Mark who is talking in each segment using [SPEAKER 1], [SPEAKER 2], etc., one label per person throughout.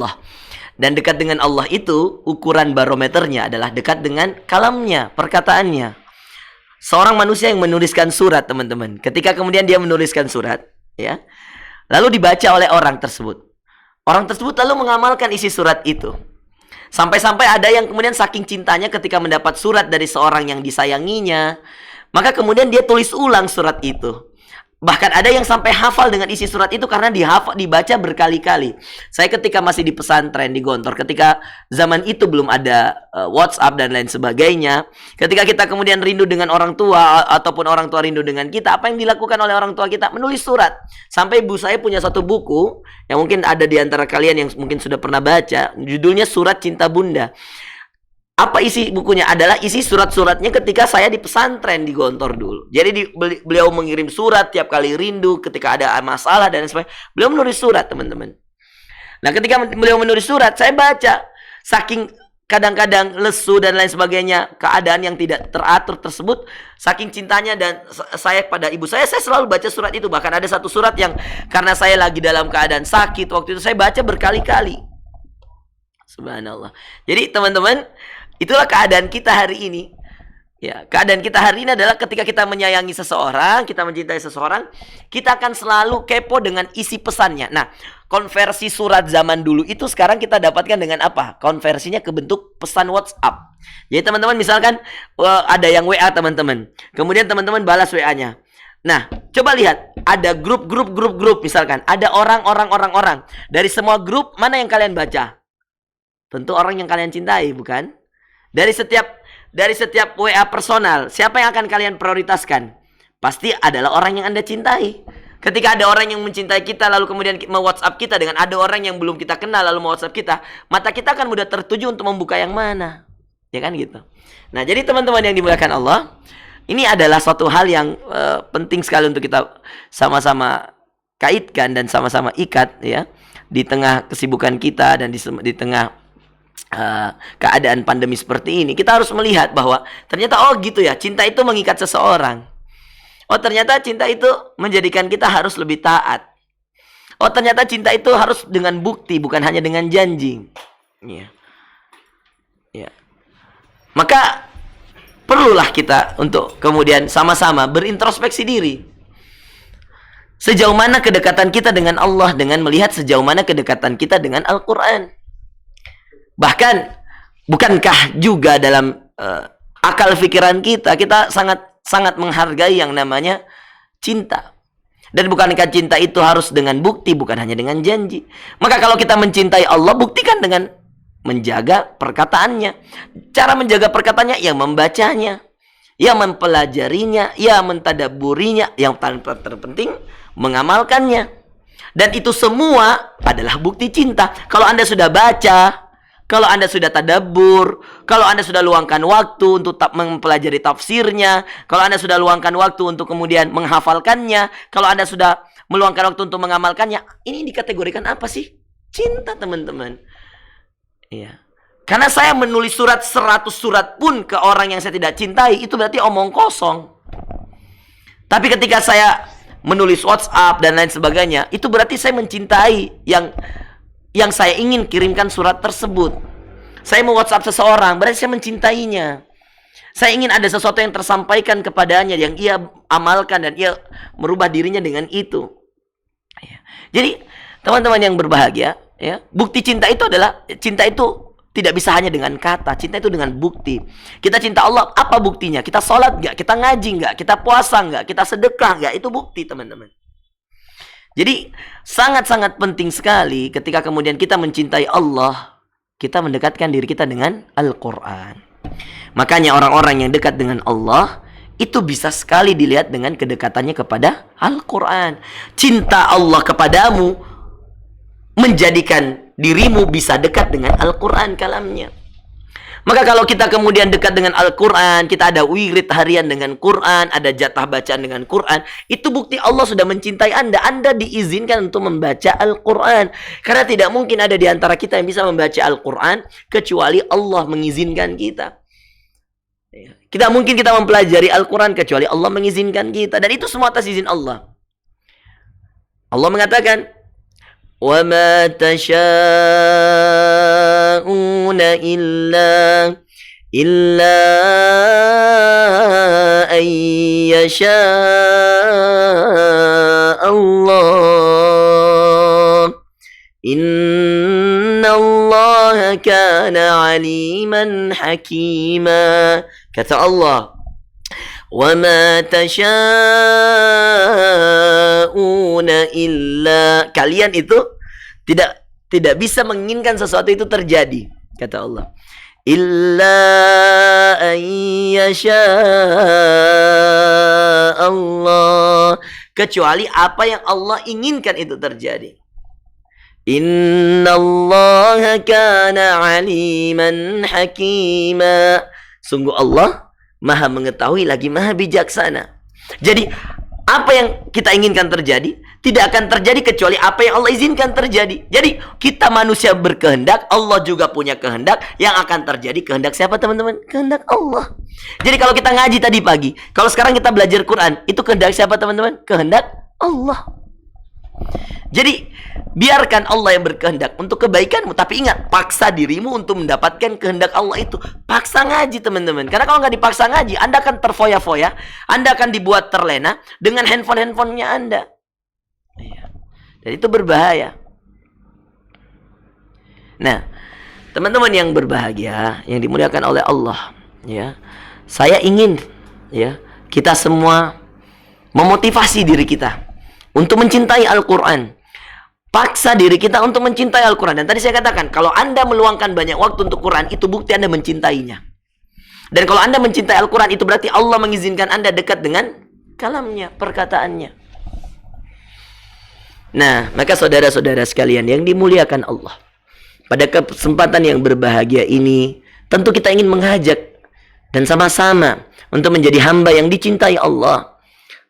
[SPEAKER 1] Allah. Dan dekat dengan Allah itu ukuran barometernya adalah dekat dengan kalamnya, perkataannya. Seorang manusia yang menuliskan surat, teman-teman, ketika kemudian dia menuliskan surat, ya, lalu dibaca oleh orang tersebut. Orang tersebut lalu mengamalkan isi surat itu. Sampai-sampai ada yang kemudian saking cintanya ketika mendapat surat dari seorang yang disayanginya, maka kemudian dia tulis ulang surat itu. Bahkan ada yang sampai hafal dengan isi surat itu karena dibaca berkali-kali. Saya ketika masih di pesantren di Gontor, ketika zaman itu belum ada WhatsApp dan lain sebagainya, ketika kita kemudian rindu dengan orang tua ataupun orang tua rindu dengan kita, apa yang dilakukan oleh orang tua kita? Menulis surat. Sampai ibu saya punya satu buku yang mungkin ada di antara kalian yang mungkin sudah pernah baca, judulnya Surat Cinta Bunda. Apa isi bukunya? Adalah isi surat-suratnya ketika saya di pesantren di Gontor dulu. Jadi beliau mengirim surat tiap kali rindu, ketika ada masalah dan sebagainya. Beliau menulis surat, teman-teman. Nah, ketika beliau menulis surat, saya baca. Saking kadang-kadang lesu dan lain sebagainya, keadaan yang tidak teratur tersebut, saking cintanya dan saya pada ibu saya selalu baca surat itu. Bahkan ada satu surat yang karena saya lagi dalam keadaan sakit, waktu itu saya baca berkali-kali. Subhanallah. Jadi, teman-teman, itulah keadaan kita hari ini. Ya, keadaan kita hari ini adalah ketika kita menyayangi seseorang, kita mencintai seseorang, kita akan selalu kepo dengan isi pesannya. Nah, konversi surat zaman dulu itu sekarang kita dapatkan dengan apa? Konversinya ke bentuk pesan WhatsApp. Jadi teman-teman misalkan ada yang WA teman-teman, kemudian teman-teman balas WA-nya. Nah, coba lihat, ada grup misalkan, ada orang. Dari semua grup, mana yang kalian baca? Tentu orang yang kalian cintai, bukan? Dari setiap WA personal, siapa yang akan kalian prioritaskan? Pasti adalah orang yang Anda cintai. Ketika ada orang yang mencintai kita lalu kemudian me-WhatsApp kita dengan ada orang yang belum kita kenal lalu me-WhatsApp kita, mata kita akan mudah tertuju untuk membuka yang mana. Ya kan gitu. Nah, jadi teman-teman yang dimuliakan Allah, ini adalah suatu hal yang penting sekali untuk kita sama-sama kaitkan dan sama-sama ikat ya di tengah kesibukan kita dan di tengah keadaan pandemi seperti ini. Kita harus melihat bahwa ternyata gitu ya, cinta itu mengikat seseorang. Ternyata cinta itu menjadikan kita harus lebih taat. Ternyata cinta itu harus dengan bukti, bukan hanya dengan janji. Ya. Maka perlulah kita untuk kemudian sama-sama berintrospeksi diri. Sejauh mana kedekatan kita dengan Allah dengan melihat sejauh mana kedekatan kita dengan Al-Quran. Bahkan, bukankah juga dalam akal pikiran kita sangat menghargai yang namanya cinta. Dan bukankah cinta itu harus dengan bukti, bukan hanya dengan janji. Maka kalau kita mencintai Allah, buktikan dengan menjaga perkataannya. Cara menjaga perkataannya, yang membacanya, yang mempelajarinya, yang mentadaburinya, yang terpenting, mengamalkannya. Dan itu semua adalah bukti cinta. Kalau Anda sudah baca, kalau Anda sudah tadabbur, kalau Anda sudah luangkan waktu untuk mempelajari tafsirnya, kalau Anda sudah luangkan waktu untuk kemudian menghafalkannya, kalau Anda sudah meluangkan waktu untuk mengamalkannya, ini dikategorikan apa sih? Cinta, teman-teman. Iya. Karena saya menulis 100 surat pun ke orang yang saya tidak cintai, itu berarti omong kosong. Tapi ketika saya menulis WhatsApp dan lain sebagainya, itu berarti saya mencintai yang saya ingin kirimkan surat tersebut. Saya mau WhatsApp seseorang, berarti saya mencintainya. Saya ingin ada sesuatu yang tersampaikan kepadanya, yang ia amalkan dan ia merubah dirinya dengan itu. Jadi, teman-teman yang berbahagia, ya, bukti cinta itu adalah, cinta itu tidak bisa hanya dengan kata, cinta itu dengan bukti. Kita cinta Allah, apa buktinya? Kita sholat nggak? Kita ngaji nggak? Kita puasa nggak? Kita sedekah nggak? Itu bukti, teman-teman. Jadi sangat-sangat penting sekali ketika kemudian kita mencintai Allah, kita mendekatkan diri kita dengan Al-Quran. Makanya orang-orang yang dekat dengan Allah itu bisa sekali dilihat dengan kedekatannya kepada Al-Quran. Cinta Allah kepadamu menjadikan dirimu bisa dekat dengan Al-Quran kalamnya. Maka kalau kita kemudian dekat dengan Al-Quran, kita ada wirid harian dengan Quran, ada jatah bacaan dengan Quran, itu bukti Allah sudah mencintai Anda. Anda diizinkan untuk membaca Al-Quran. Karena tidak mungkin ada di antara kita yang bisa membaca Al-Quran kecuali Allah mengizinkan kita. Tidak mungkin kita mempelajari Al-Quran kecuali Allah mengizinkan kita. Dan itu semua atas izin Allah. Allah mengatakan, وَمَا تَشَاءُونَ illa an yasha Allah. Inna Allah kana aliman hakima. Kata Allah, wa ma tasha'una illa, kalian itu tidak bisa menginginkan sesuatu itu terjadi, kata Allah, illa an yasha Allah, kecuali apa yang Allah inginkan itu terjadi. Innallaha kana aliman hakima. Sungguh Allah Maha mengetahui lagi Maha bijaksana. Jadi apa yang kita inginkan terjadi tidak akan terjadi kecuali apa yang Allah izinkan terjadi. Jadi kita manusia berkehendak, Allah juga punya kehendak. Yang akan terjadi kehendak siapa, teman-teman? Kehendak Allah. Jadi kalau kita ngaji tadi pagi, kalau sekarang kita belajar Quran, itu kehendak siapa, teman-teman? Kehendak Allah. Jadi biarkan Allah yang berkehendak untuk kebaikanmu, tapi ingat, paksa dirimu untuk mendapatkan kehendak Allah itu. Paksa ngaji, teman-teman. Karena kalau nggak dipaksa ngaji, Anda akan terfoya-foya, Anda akan dibuat terlena dengan handphonenya Anda. Dan itu berbahaya. Nah, teman-teman yang berbahagia, yang dimuliakan oleh Allah, ya, saya ingin, ya, kita semua memotivasi diri kita untuk mencintai Al-Quran. Paksa diri kita untuk mencintai Al-Quran. Dan tadi saya katakan, kalau Anda meluangkan banyak waktu untuk Quran, itu bukti Anda mencintainya. Dan kalau Anda mencintai Al-Quran, itu berarti Allah mengizinkan Anda dekat dengan kalamnya, perkataannya. Nah, maka saudara-saudara sekalian yang dimuliakan Allah, pada kesempatan yang berbahagia ini, tentu kita ingin mengajak dan sama-sama untuk menjadi hamba yang dicintai Allah,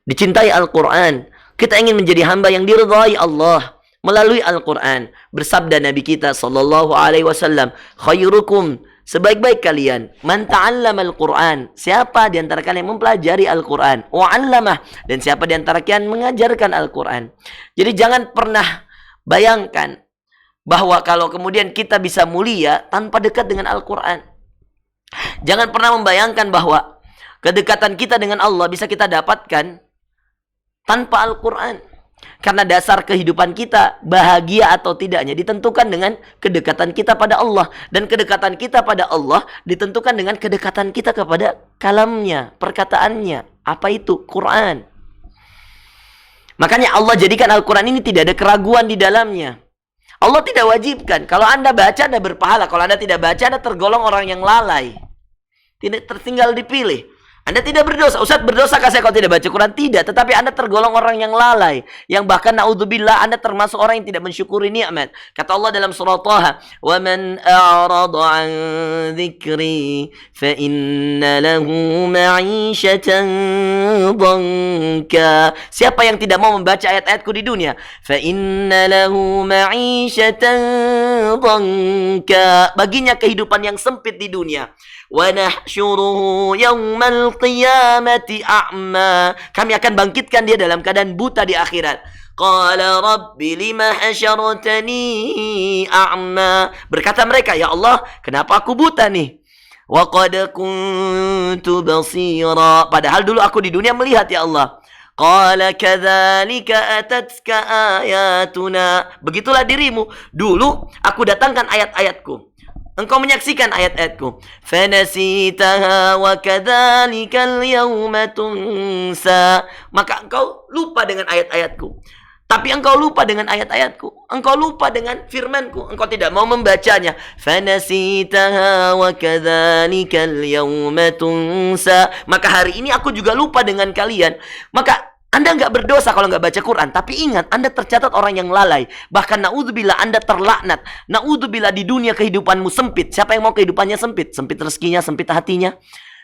[SPEAKER 1] dicintai Al-Quran. Kita ingin menjadi hamba yang diridhai Allah melalui Al-Quran. Bersabda Nabi kita sallallahu alaihi wasallam, khairukum, sebaik-baik kalian, man ta'allama Al-Quran, siapa di antara kalian yang mempelajari Al-Quran, wa 'allamah, dan siapa di antara kalian mengajarkan Al-Quran. Jadi jangan pernah bayangkan bahwa kalau kemudian kita bisa mulia tanpa dekat dengan Al-Quran. Jangan pernah membayangkan bahwa kedekatan kita dengan Allah bisa kita dapatkan tanpa Al-Quran. Karena dasar kehidupan kita, bahagia atau tidaknya, ditentukan dengan kedekatan kita pada Allah. Dan kedekatan kita pada Allah ditentukan dengan kedekatan kita kepada kalamnya, perkataannya. Apa itu? Quran. Makanya Allah jadikan Al-Quran ini tidak ada keraguan di dalamnya. Allah tidak wajibkan. Kalau Anda baca, Anda berpahala. Kalau Anda tidak baca, Anda tergolong orang yang lalai. Tidak tertinggal dipilih. Anda tidak berdosa. Ustaz, berdosakah saya kalau tidak baca Quran? Tidak. Tetapi Anda tergolong orang yang lalai. Yang bahkan na'udzubillah, Anda termasuk orang yang tidak mensyukuri nikmat. Kata Allah dalam surah Taha, وَمَنْ أَعْرَضَ عَنْ ذِكْرِي فَإِنَّ لَهُ مَعِيشَةً ضَنْكًا. Siapa yang tidak mau membaca ayat-ayatku di dunia, فَإِنَّ لَهُ مَعِيشَةً ضَنْكًا, baginya kehidupan yang sempit di dunia. وَنَحْشُرُهُ يَوْمَ الْقِيَامَةِ أَعْمَى, kami akan bangkitkan dia dalam keadaan buta di akhirat. قَالَ رَبِّ لِمَ حَشَرْتَنِي أَعْمَى, berkata mereka, ya Allah, kenapa aku buta nih? وَقَدْ كُنْتُ بَصِيرًا, padahal dulu aku di dunia melihat, ya Allah. قَالَ كَذَلِكَ أَتَتْكَ آيَاتُنَا, begitulah dirimu, dulu aku datangkan ayat-ayatku, engkau menyaksikan ayat-ayatku. فَنَسِيتَهَا وَكَذَلِكَ الْيَوْمَ تُنْسَى, maka engkau lupa dengan ayat-ayatku. Tapi engkau lupa dengan ayat-ayatku, engkau lupa dengan firmanku, engkau tidak mau membacanya. فَنَسِيتَهَا وَكَذَلِكَ الْيَوْمَ تُنْسَى, maka hari ini aku juga lupa dengan kalian. Maka Anda nggak berdosa kalau nggak baca Quran. Tapi ingat, Anda tercatat orang yang lalai. Bahkan na'udzubillah, Anda terlaknat. Na'udzubillah, di dunia kehidupanmu sempit. Siapa yang mau kehidupannya sempit? Sempit rezekinya, sempit hatinya.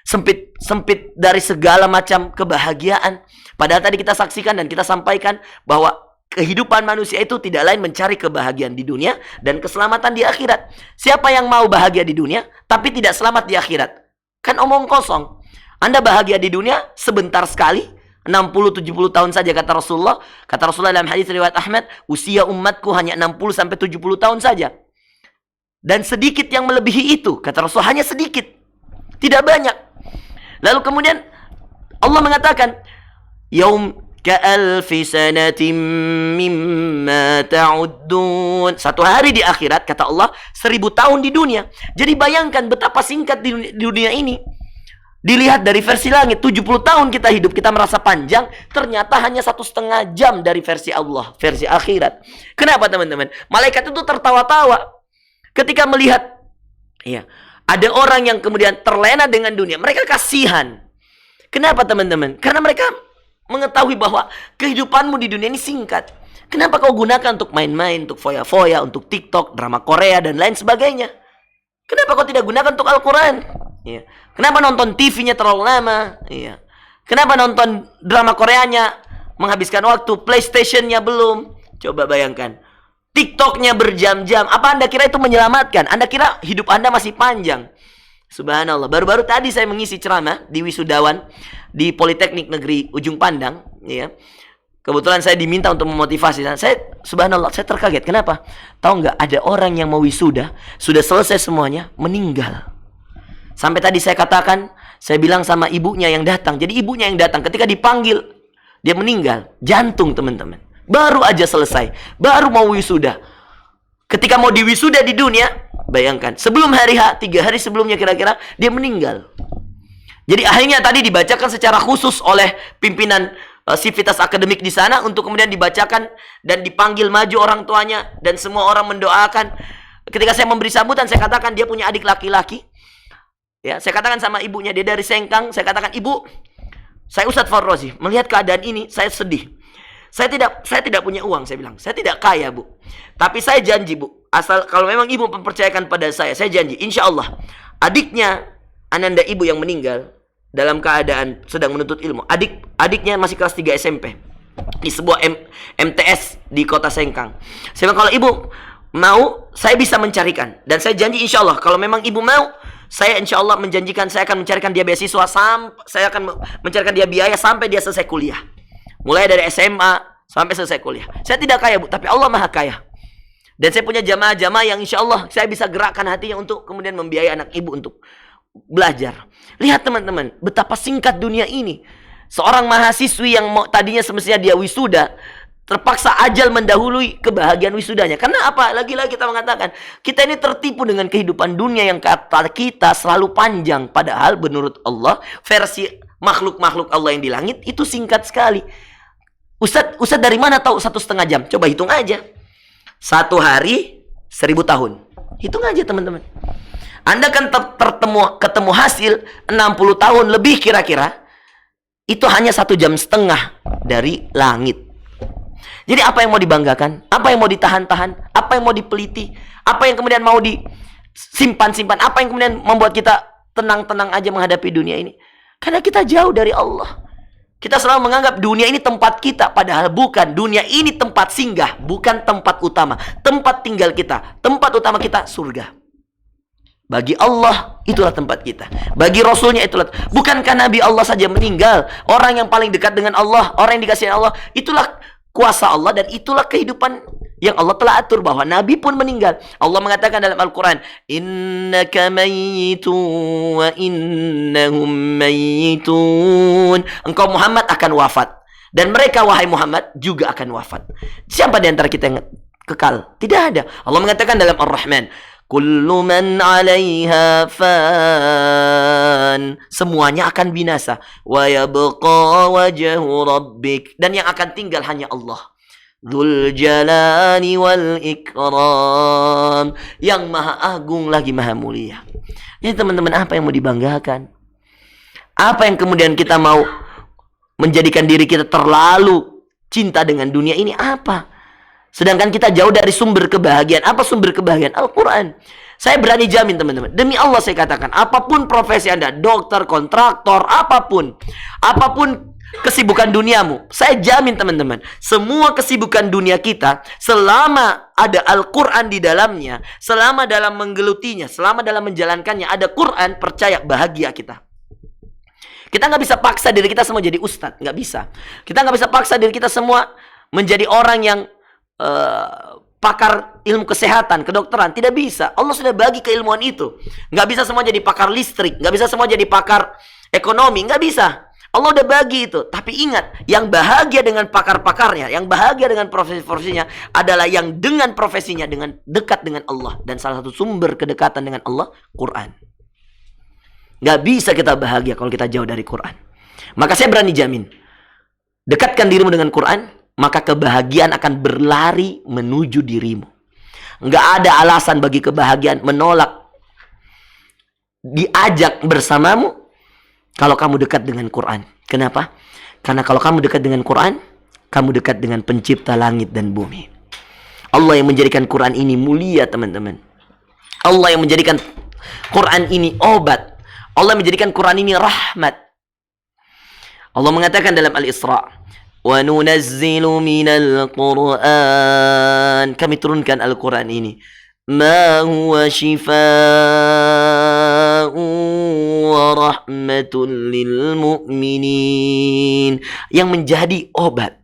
[SPEAKER 1] Sempit dari segala macam kebahagiaan. Padahal tadi kita saksikan dan kita sampaikan bahwa kehidupan manusia itu tidak lain mencari kebahagiaan di dunia dan keselamatan di akhirat. Siapa yang mau bahagia di dunia tapi tidak selamat di akhirat? Kan omong kosong. Anda bahagia di dunia sebentar sekali, 60-70 tahun saja kata Rasulullah. Kata Rasulullah dalam hadis riwayat Ahmad, usia umatku hanya 60-70 tahun saja. Dan sedikit yang melebihi itu, kata Rasulullah, hanya sedikit. Tidak banyak. Lalu kemudian Allah mengatakan, Yaum ka'alfi sanatim mimma ta'uddun. Satu hari di akhirat, kata Allah, 1000 tahun di dunia. Jadi bayangkan betapa singkat di dunia ini. Dilihat dari versi langit, 70 tahun kita hidup, kita merasa panjang, ternyata hanya 1,5 jam dari versi Allah, versi akhirat. Kenapa teman-teman? Malaikat itu tertawa-tawa ketika melihat, ya, ada orang yang kemudian terlena dengan dunia. Mereka kasihan. Kenapa teman-teman? Karena mereka mengetahui bahwa kehidupanmu di dunia ini singkat. Kenapa kau gunakan untuk main-main, untuk foya-foya, untuk TikTok, drama Korea, dan lain sebagainya? Kenapa kau tidak gunakan untuk Al-Quran? Ya. Kenapa nonton TV-nya terlalu lama? Ya. Kenapa nonton drama Koreanya menghabiskan waktu, PlayStation-nya belum? Coba bayangkan. TikTok-nya berjam-jam. Apa Anda kira itu menyelamatkan? Anda kira hidup Anda masih panjang? Subhanallah. Baru-baru tadi saya mengisi ceramah di wisudawan di Politeknik Negeri Ujung Pandang. Ya. Kebetulan saya diminta untuk memotivasi. Subhanallah, saya terkaget. Kenapa? Tahu nggak, ada orang yang mau wisuda, sudah selesai semuanya, meninggal. Sampai tadi saya katakan, saya bilang sama ibunya yang datang. Jadi ibunya yang datang, ketika dipanggil, dia meninggal. Jantung teman-teman. Baru aja selesai. Baru mau wisuda. Ketika mau diwisuda di dunia, bayangkan. Sebelum hari H, 3 hari sebelumnya kira-kira, dia meninggal. Jadi akhirnya tadi dibacakan secara khusus oleh pimpinan sivitas akademik di sana, untuk kemudian dibacakan dan dipanggil maju orang tuanya. Dan semua orang mendoakan. Ketika saya memberi sambutan, saya katakan dia punya adik laki-laki. Ya, saya katakan sama ibunya, dia dari Sengkang. Saya katakan, ibu, saya Ustadz Farrozi, melihat keadaan ini, saya sedih. Saya tidak punya uang, saya bilang. Saya tidak kaya, Bu. Tapi saya janji, Bu. Asal kalau memang ibu mempercayakan pada saya janji, insya Allah, adiknya, ananda ibu yang meninggal, dalam keadaan sedang menuntut ilmu. Adiknya masih kelas 3 SMP. Di sebuah MTS di kota Sengkang. Saya bilang, kalau ibu mau, saya bisa mencarikan. Dan saya janji insya Allah, kalau memang ibu mau, saya insya Allah menjanjikan saya akan mencarikan dia beasiswa, saya akan mencarikan dia biaya sampai dia selesai kuliah. Mulai dari SMA sampai selesai kuliah. Saya tidak kaya, Bu, tapi Allah Maha Kaya. Dan saya punya jamaah-jamaah yang insya Allah saya bisa gerakkan hatinya untuk kemudian membiayai anak ibu untuk belajar. Lihat teman-teman, betapa singkat dunia ini. Seorang mahasiswi yang tadinya semestinya dia wisuda, terpaksa ajal mendahului kebahagiaan wisudanya. Karena apa? Lagi-lagi kita mengatakan, kita ini tertipu dengan kehidupan dunia yang kata kita selalu panjang. Padahal menurut Allah, versi makhluk-makhluk Allah yang di langit itu singkat sekali. Ustadz dari mana tahu 1,5 jam? Coba hitung aja. 1 hari 1000 tahun. Hitung aja teman-teman. Anda kan ketemu hasil 60 tahun lebih kira-kira. Itu hanya 1,5 jam dari langit. Jadi apa yang mau dibanggakan? Apa yang mau ditahan-tahan? Apa yang mau dipeliti? Apa yang kemudian mau disimpan-simpan? Apa yang kemudian membuat kita tenang-tenang aja menghadapi dunia ini? Karena kita jauh dari Allah. Kita selalu menganggap dunia ini tempat kita. Padahal bukan. Dunia ini tempat singgah, bukan tempat utama. Tempat tinggal kita. Tempat utama kita surga. Bagi Allah itulah tempat kita. Bagi Rasulnya itulah. Bukankah Nabi Allah saja meninggal? Orang yang paling dekat dengan Allah, orang yang dikasihi Allah, itulah kuasa Allah dan itulah kehidupan yang Allah telah atur, bahwa Nabi pun meninggal. Allah mengatakan dalam Al-Quran, innaka mayyitun wa innahum mayyitun. Engkau Muhammad akan wafat dan mereka wahai Muhammad juga akan wafat. Siapa di antara kita yang kekal? Tidak ada. Allah mengatakan dalam Ar-Rahman, kullu man 'alaiha fan. Semuanya akan binasa. Wa yabqa wajhu rabbik. Dan yang akan tinggal hanya Allah. Dzul jalali wal ikram. Yang maha agung lagi maha mulia. Jadi teman-teman, apa yang mau dibanggakan? Apa yang kemudian kita mau menjadikan diri kita terlalu cinta dengan dunia ini? Apa? Sedangkan kita jauh dari sumber kebahagiaan. Apa sumber kebahagiaan? Al-Quran. Saya berani jamin teman-teman. Demi Allah saya katakan. Apapun profesi Anda. Dokter, kontraktor, apapun. Apapun kesibukan duniamu. Saya jamin teman-teman. Semua kesibukan dunia kita. Selama ada Al-Quran di dalamnya. Selama dalam menggelutinya. Selama dalam menjalankannya. Ada Quran. Percaya bahagia kita. Kita nggak bisa paksa diri kita semua jadi ustadz. Nggak bisa. Kita nggak bisa paksa diri kita semua menjadi orang yang pakar ilmu kesehatan, kedokteran. Tidak bisa. Allah sudah bagi keilmuan itu. Nggak bisa semua jadi pakar listrik. Nggak bisa semua jadi pakar ekonomi. Nggak bisa. Allah udah bagi itu. Tapi ingat, yang bahagia dengan pakar-pakarnya, yang bahagia dengan profesi-profesinya adalah yang dengan profesinya dengan dekat dengan Allah. Dan salah satu sumber kedekatan dengan Allah, Quran. Nggak bisa kita bahagia kalau kita jauh dari Quran. Maka saya berani jamin, dekatkan dirimu dengan Quran, maka kebahagiaan akan berlari menuju dirimu. Nggak ada alasan bagi kebahagiaan menolak diajak bersamamu kalau kamu dekat dengan Quran. Kenapa? Karena kalau kamu dekat dengan Quran, kamu dekat dengan pencipta langit dan bumi. Allah yang menjadikan Quran ini mulia, teman-teman. Allah yang menjadikan Quran ini obat. Allah yang menjadikan Quran ini rahmat. Allah mengatakan dalam Al-Isra, "Wa nunazzilu minal Qur'an." Kami turunkan Al-Quran ini. "Ma huwa shifaa'un wa rahmatun lil mu'minin." Yang menjadi obat.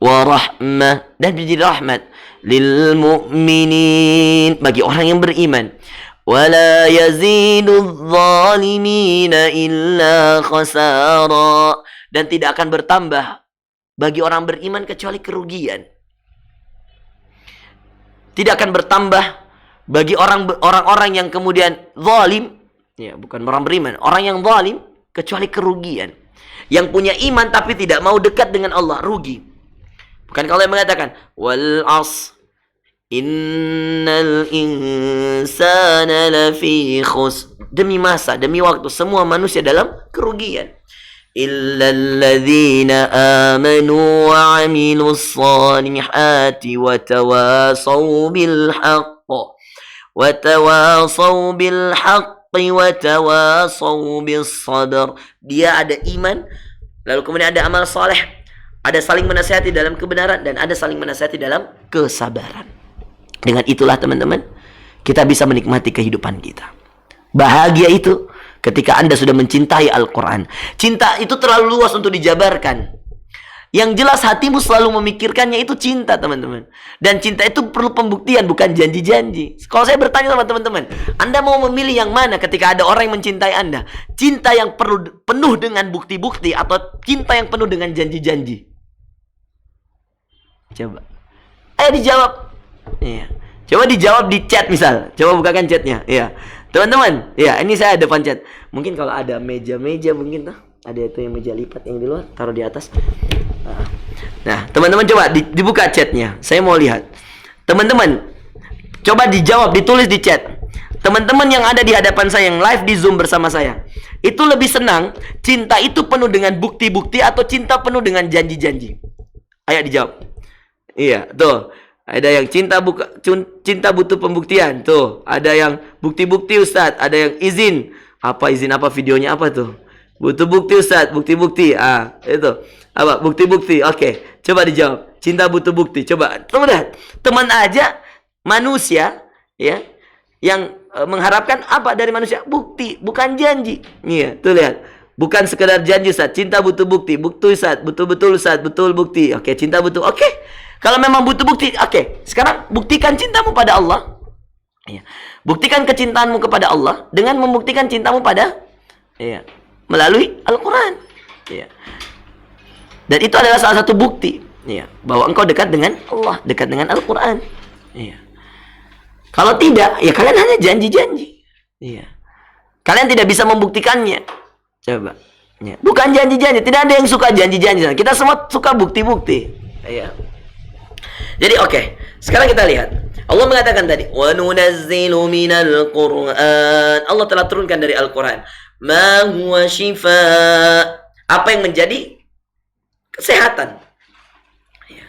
[SPEAKER 1] Wa rahmah, dan menjadi rahmat lil mu'minin, bagi orang yang beriman. وَلَا يَزِيدُ الظَّالِمِينَ إِلَّا خَسَارًا. Dan tidak akan bertambah bagi orang beriman kecuali kerugian. Tidak akan bertambah bagi orang-orang yang kemudian zalim, ya, bukan orang beriman, orang yang zalim, kecuali kerugian. Yang punya iman tapi tidak mau dekat dengan Allah, rugi. Bukan kalau yang mengatakan wal 'ashr innal insana lafi khusr. Demi masa, demi waktu, semua manusia dalam kerugian. Illal ladzina amanu wa 'amilus shalihati wa tawasaw bil haqq wa tawasaw bil haqqi wa tawasaw bis sabr. Dia ada iman, lalu kemudian ada amal saleh, ada saling menasihati dalam kebenaran, dan ada saling menasihati dalam kesabaran. Dengan itulah teman-teman, kita bisa menikmati kehidupan kita. Bahagia itu ketika Anda sudah mencintai Al-Quran. Cinta itu terlalu luas untuk dijabarkan. Yang jelas hatimu selalu memikirkannya itu cinta, teman-teman. Dan cinta itu perlu pembuktian, bukan janji-janji. Kalau saya bertanya sama teman-teman, Anda mau memilih yang mana ketika ada orang yang mencintai Anda? Cinta yang penuh dengan bukti-bukti atau cinta yang penuh dengan janji-janji? Coba. Ayo dijawab. Iya. Coba dijawab di chat misal. Coba bukakan chatnya. Iya. Teman-teman, ya ini saya depan chat. Mungkin kalau ada meja-meja mungkin tuh. Ada itu yang meja lipat yang di luar, taruh di atas. Nah, teman-teman coba dibuka chatnya. Saya mau lihat. Teman-teman, coba dijawab, ditulis di chat. Teman-teman yang ada di hadapan saya, yang live di Zoom bersama saya, itu lebih senang cinta itu penuh dengan bukti-bukti atau cinta penuh dengan janji-janji? Ayo dijawab. Iya, tuh. Ada yang cinta butuh pembuktian. Tuh, ada yang bukti-bukti Ustadz, ada yang izin. Apa izin apa, videonya apa tuh? Butuh bukti Ustadz, bukti-bukti. Itu. Apa? Bukti-bukti. Oke, coba dijawab. Cinta butuh bukti. Coba. Teman aja manusia ya yang mengharapkan apa dari manusia? Bukti, bukan janji. Iya, tuh lihat. Bukan sekedar janji Ustadz, cinta butuh bukti. Bukti Ustadz, betul-betul Ustadz, betul bukti. Oke, cinta butuh. Oke. Kalau memang butuh bukti, oke. Sekarang buktikan cintamu pada Allah. Ya. Buktikan kecintaanmu kepada Allah dengan membuktikan cintamu pada melalui Al-Quran. Ya. Dan itu adalah salah satu bukti bahwa engkau dekat dengan Allah, dekat dengan Al-Quran. Ya. Kalau tidak, ya kalian hanya janji-janji. Ya. Kalian tidak bisa membuktikannya. Coba. Ya. Bukan janji-janji. Tidak ada yang suka janji-janji. Kita semua suka bukti-bukti. Ya. Jadi oke, sekarang kita lihat. Allah mengatakan tadi, "Wa nunazzilu minal Qur'an." Allah telah turunkan dari Al-Quran. Ma huwa shifa. Apa yang menjadi kesehatan. Ya.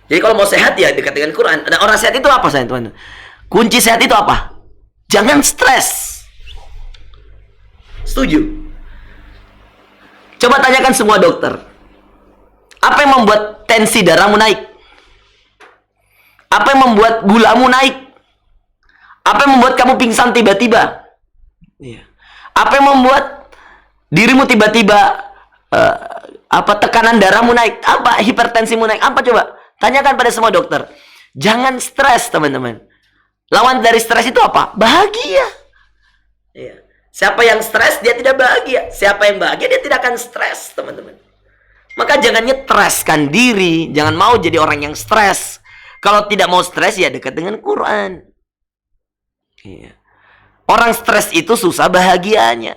[SPEAKER 1] Jadi kalau mau sehat ya dekat dengan Quran. Nah, orang sehat itu apa, sayang teman? Kunci sehat itu apa? Jangan stres. Setuju? Coba tanyakan semua dokter. Apa yang membuat tensi darahmu naik? Apa yang membuat gulamu naik? Apa yang membuat kamu pingsan tiba-tiba? Apa yang membuat dirimu tiba-tiba tekanan darahmu naik? Apa hipertensimu naik? Apa coba? Tanyakan pada semua dokter. Jangan stres, teman-teman. Lawan dari stres itu apa? Bahagia. Ya. Siapa yang stres, dia tidak bahagia. Siapa yang bahagia, dia tidak akan stres, teman-teman. Maka jangan nyetreskan diri. Jangan mau jadi orang yang stres. Kalau tidak mau stres, ya dekat dengan Quran. Ya. Orang stres itu susah bahagianya.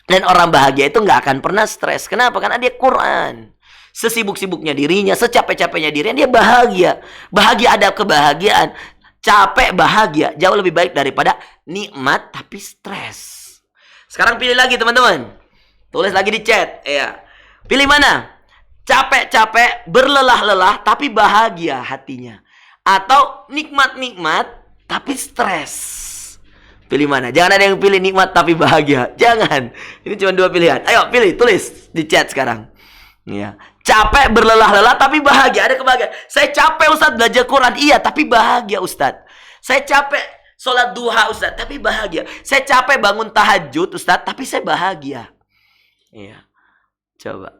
[SPEAKER 1] Dan orang bahagia itu nggak akan pernah stres. Kenapa? Karena dia Quran. Sesibuk-sibuknya dirinya, secapek-capeknya dirinya, dia bahagia. Bahagia ada kebahagiaan. Capek bahagia jauh lebih baik daripada nikmat tapi stres. Sekarang pilih lagi, teman-teman. Tulis lagi di chat. Ya. Pilih mana? Capek-capek, berlelah-lelah, tapi bahagia hatinya. Atau nikmat-nikmat, tapi stres. Pilih mana? Jangan ada yang pilih nikmat, tapi bahagia. Jangan. Ini cuma dua pilihan. Ayo, pilih. Tulis di chat sekarang. Ya. Capek, berlelah-lelah, tapi bahagia. Ada kebahagiaan. Saya capek, Ustaz, belajar Quran. Iya, tapi bahagia, Ustaz. Saya capek, sholat duha, Ustaz, tapi bahagia. Saya capek bangun tahajud, Ustaz, tapi saya bahagia. Iya. Coba.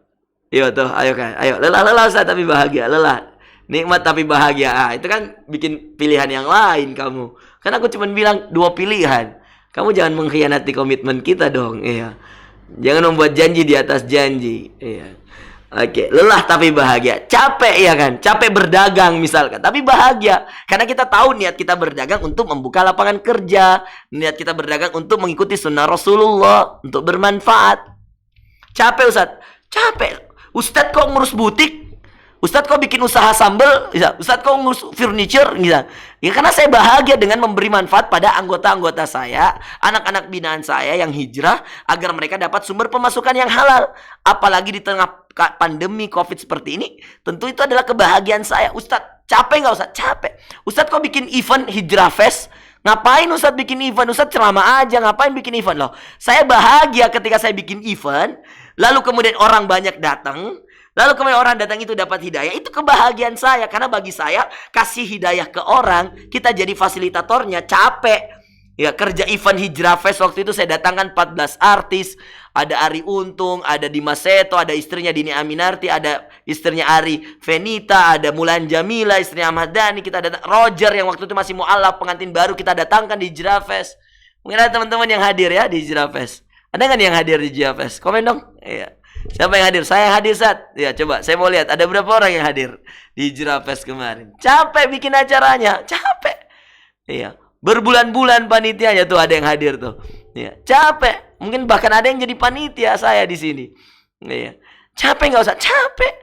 [SPEAKER 1] Iya tuh, ayo kan. Ayo, lelah-lelah Ustaz tapi bahagia. Lelah. Nikmat tapi bahagia. Ah, itu kan bikin pilihan yang lain kamu. Kan aku cuma bilang dua pilihan. Kamu jangan mengkhianati komitmen kita dong. Iya. Jangan membuat janji di atas janji. Iya. Oke, lelah tapi bahagia. Capek ya kan? Capek berdagang misalkan, tapi bahagia. Karena kita tahu niat kita berdagang untuk membuka lapangan kerja. Niat kita berdagang untuk mengikuti sunnah Rasulullah, untuk bermanfaat. Capek Ustaz. Capek. Ustadz kok ngurus butik? Ustadz kok bikin usaha sambal? Ustadz kok ngurus furniture? Ya karena saya bahagia dengan memberi manfaat pada anggota-anggota saya, anak-anak binaan saya yang hijrah, agar mereka dapat sumber pemasukan yang halal. Apalagi di tengah pandemi COVID seperti ini, tentu itu adalah kebahagiaan saya. Ustadz, capek nggak Ustadz? Capek. Ustadz kok bikin event Hijrah Fest? Ngapain Ustadz bikin event? Ustadz ceramah aja, ngapain bikin event? Loh, saya bahagia ketika saya bikin event, lalu kemudian orang banyak datang, lalu kemudian orang datang itu dapat hidayah. Itu kebahagiaan saya, karena bagi saya kasih hidayah ke orang, kita jadi fasilitatornya. Capek ya, kerja event Hijrah Fest waktu itu saya datangkan 14 artis. Ada Ari Untung, ada Dimas Seto, ada istrinya Dini Aminarti, ada istrinya Ari Venita, ada Mulan Jamila, istrinya Ahmad Dhani. Kita datang Roger yang waktu itu masih mu'alaf, pengantin baru, kita datangkan di Hijrah Fest. Mungkin ada teman-teman yang hadir ya di Hijrah Fest. Ada nggak yang hadir di Hijrah Fest? Komen dong. Iya. Siapa yang hadir? Saya yang hadir, Sat. Ya, coba saya mau lihat ada berapa orang yang hadir di Hijrah Fest kemarin. Capek bikin acaranya, capek. Iya. Berbulan-bulan panitianya tuh ada yang hadir tuh. Iya. Capek. Mungkin bahkan ada yang jadi panitia saya di sini. Iya. Capek nggak usah? Capek.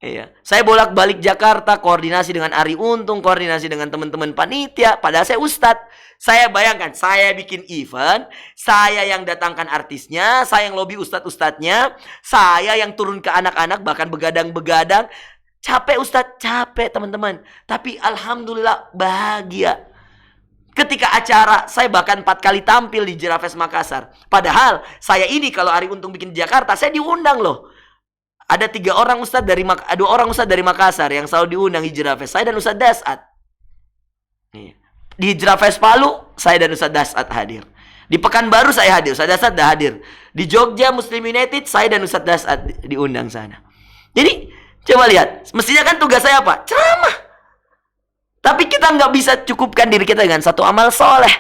[SPEAKER 1] Iya. Saya bolak-balik Jakarta, koordinasi dengan Ari Untung, koordinasi dengan teman-teman panitia. Padahal saya ustadz. Saya bayangkan, saya bikin event, saya yang datangkan artisnya, saya yang lobby ustadz-ustadznya, saya yang turun ke anak-anak, bahkan begadang-begadang. Capek ustadz, capek teman-teman. Tapi alhamdulillah bahagia. Ketika acara, saya bahkan 4 kali tampil di Hijrah Fest Makassar. Padahal, saya ini kalau Ari Untung bikin di Jakarta, saya diundang loh. Ada 2 orang ustadz dari Makassar yang selalu diundang Hijrah Fest. Saya dan Ustadz Dasat. Di Hijrah Fest Palu, saya dan Ustadz Dasat hadir. Di Pekanbaru saya hadir, Ustadz Dasat dah hadir. Di Jogja Muslim United, saya dan Ustadz Dasat diundang sana. Jadi, coba lihat. Mestinya kan tugas saya apa? Ceramah. Tapi kita nggak bisa cukupkan diri kita dengan satu amal soleh.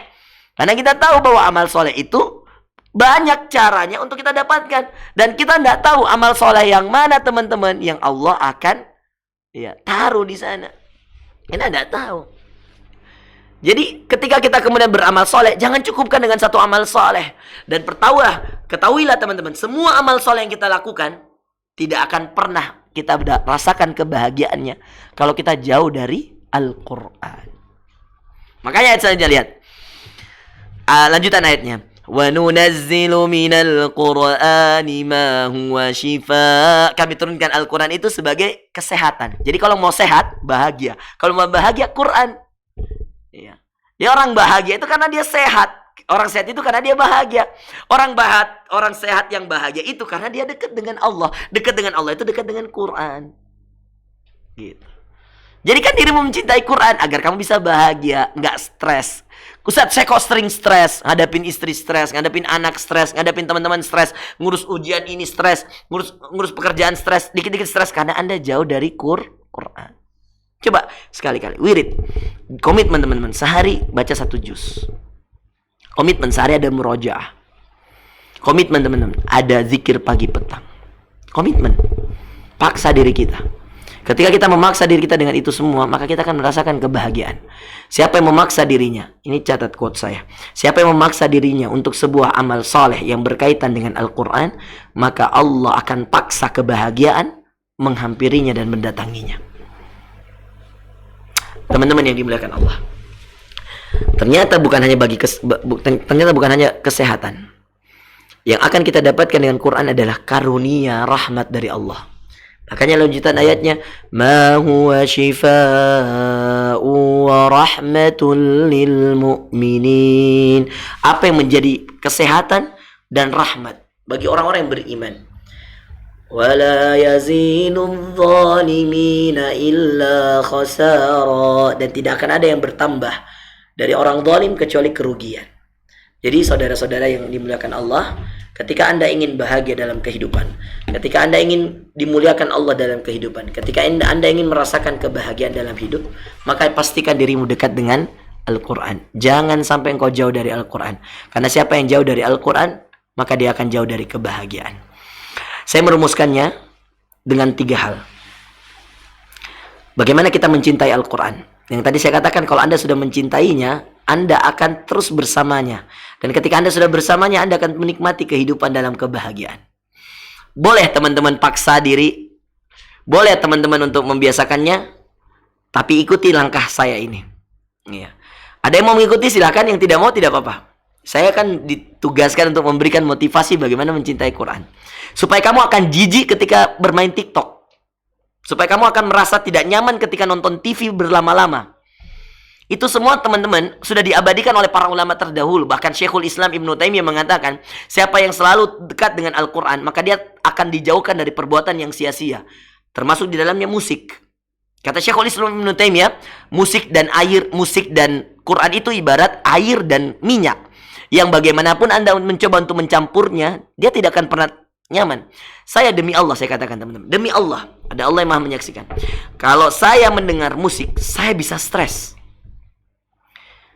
[SPEAKER 1] Karena kita tahu bahwa amal soleh itu banyak caranya untuk kita dapatkan. Dan kita nggak tahu amal soleh yang mana teman-teman yang Allah akan taruh di sana. Kita nggak tahu. Jadi ketika kita kemudian beramal soleh, jangan cukupkan dengan satu amal soleh. Dan ketahuilah teman-teman, semua amal soleh yang kita lakukan tidak akan pernah kita rasakan kebahagiaannya kalau kita jauh dari Al-Quran. Makanya ayat selanjutnya lihat. Lanjutan ayatnya. Wa nunazzilu minal Qur'ani ma huwa shifaa. Kami turunkan Al-Quran itu sebagai kesehatan. Jadi kalau mau sehat, bahagia. Kalau mau bahagia, Quran. Ya. Ya, orang bahagia itu karena dia sehat. Orang sehat itu karena dia bahagia. Orang sehat yang bahagia itu karena dia dekat dengan Allah. Dekat dengan Allah itu dekat dengan Quran. Gitu. Jadikan dirimu mencintai Quran agar kamu bisa bahagia, nggak stres. Ustaz, saya kok sering stres, ngadapin istri stres, ngadapin anak stres, ngadapin teman-teman stres, ngurus ujian ini stres, ngurus pekerjaan stres, dikit-dikit stres karena Anda jauh dari Quran. Coba sekali-kali wirid. Komitmen teman-teman, sehari baca 1 juz. Komitmen sehari ada murojaah. Komitmen teman-teman, ada zikir pagi petang. Komitmen. Paksa diri kita. Ketika kita memaksa diri kita dengan itu semua, maka kita akan merasakan kebahagiaan. Siapa yang memaksa dirinya, ini catat quote saya. Siapa yang memaksa dirinya untuk sebuah amal soleh yang berkaitan dengan Al-Quran, maka Allah akan paksa kebahagiaan menghampirinya dan mendatanginya. Teman-teman yang dimuliakan Allah, ternyata bukan hanya kesehatan. Yang akan kita dapatkan dengan Quran adalah karunia rahmat dari Allah. Makanya lanjutan ayatnya, ma huwa shifaa'u wa rahmatul lil mu'minin. Apa yang menjadi kesehatan dan rahmat bagi orang-orang yang beriman. Wala yazidudz zalimina illa khasara. Dan tidak akan ada yang bertambah dari orang zalim kecuali kerugian. Jadi saudara-saudara yang dimuliakan Allah, ketika Anda ingin bahagia dalam kehidupan, ketika Anda ingin dimuliakan Allah dalam kehidupan, ketika Anda ingin merasakan kebahagiaan dalam hidup, maka pastikan dirimu dekat dengan Al-Quran. Jangan sampai engkau jauh dari Al-Quran. Karena siapa yang jauh dari Al-Quran, maka dia akan jauh dari kebahagiaan. Saya merumuskannya dengan 3 hal. Bagaimana kita mencintai Al-Quran? Yang tadi saya katakan, kalau Anda sudah mencintainya, Anda akan terus bersamanya. Dan ketika Anda sudah bersamanya, Anda akan menikmati kehidupan dalam kebahagiaan. Boleh teman-teman paksa diri, boleh teman-teman untuk membiasakannya, tapi ikuti langkah saya ini. Iya. Ada yang mau mengikuti silahkan, yang tidak mau tidak apa-apa. Saya akan ditugaskan untuk memberikan motivasi bagaimana mencintai Quran. Supaya kamu akan jijik ketika bermain TikTok. Supaya kamu akan merasa tidak nyaman ketika nonton TV berlama-lama. Itu semua teman-teman sudah diabadikan oleh para ulama terdahulu. Bahkan Syekhul Islam Ibnu Taimiyah mengatakan, siapa yang selalu dekat dengan Al-Quran, maka dia akan dijauhkan dari perbuatan yang sia-sia. Termasuk di dalamnya musik. Kata Syekhul Islam Ibnu Taimiyah, musik dan Quran itu ibarat air dan minyak. Yang bagaimanapun Anda mencoba untuk mencampurnya, dia tidak akan pernah nyaman. Saya demi Allah, saya katakan teman-teman, demi Allah, ada Allah yang maha menyaksikan. Kalau saya mendengar musik, saya bisa stres.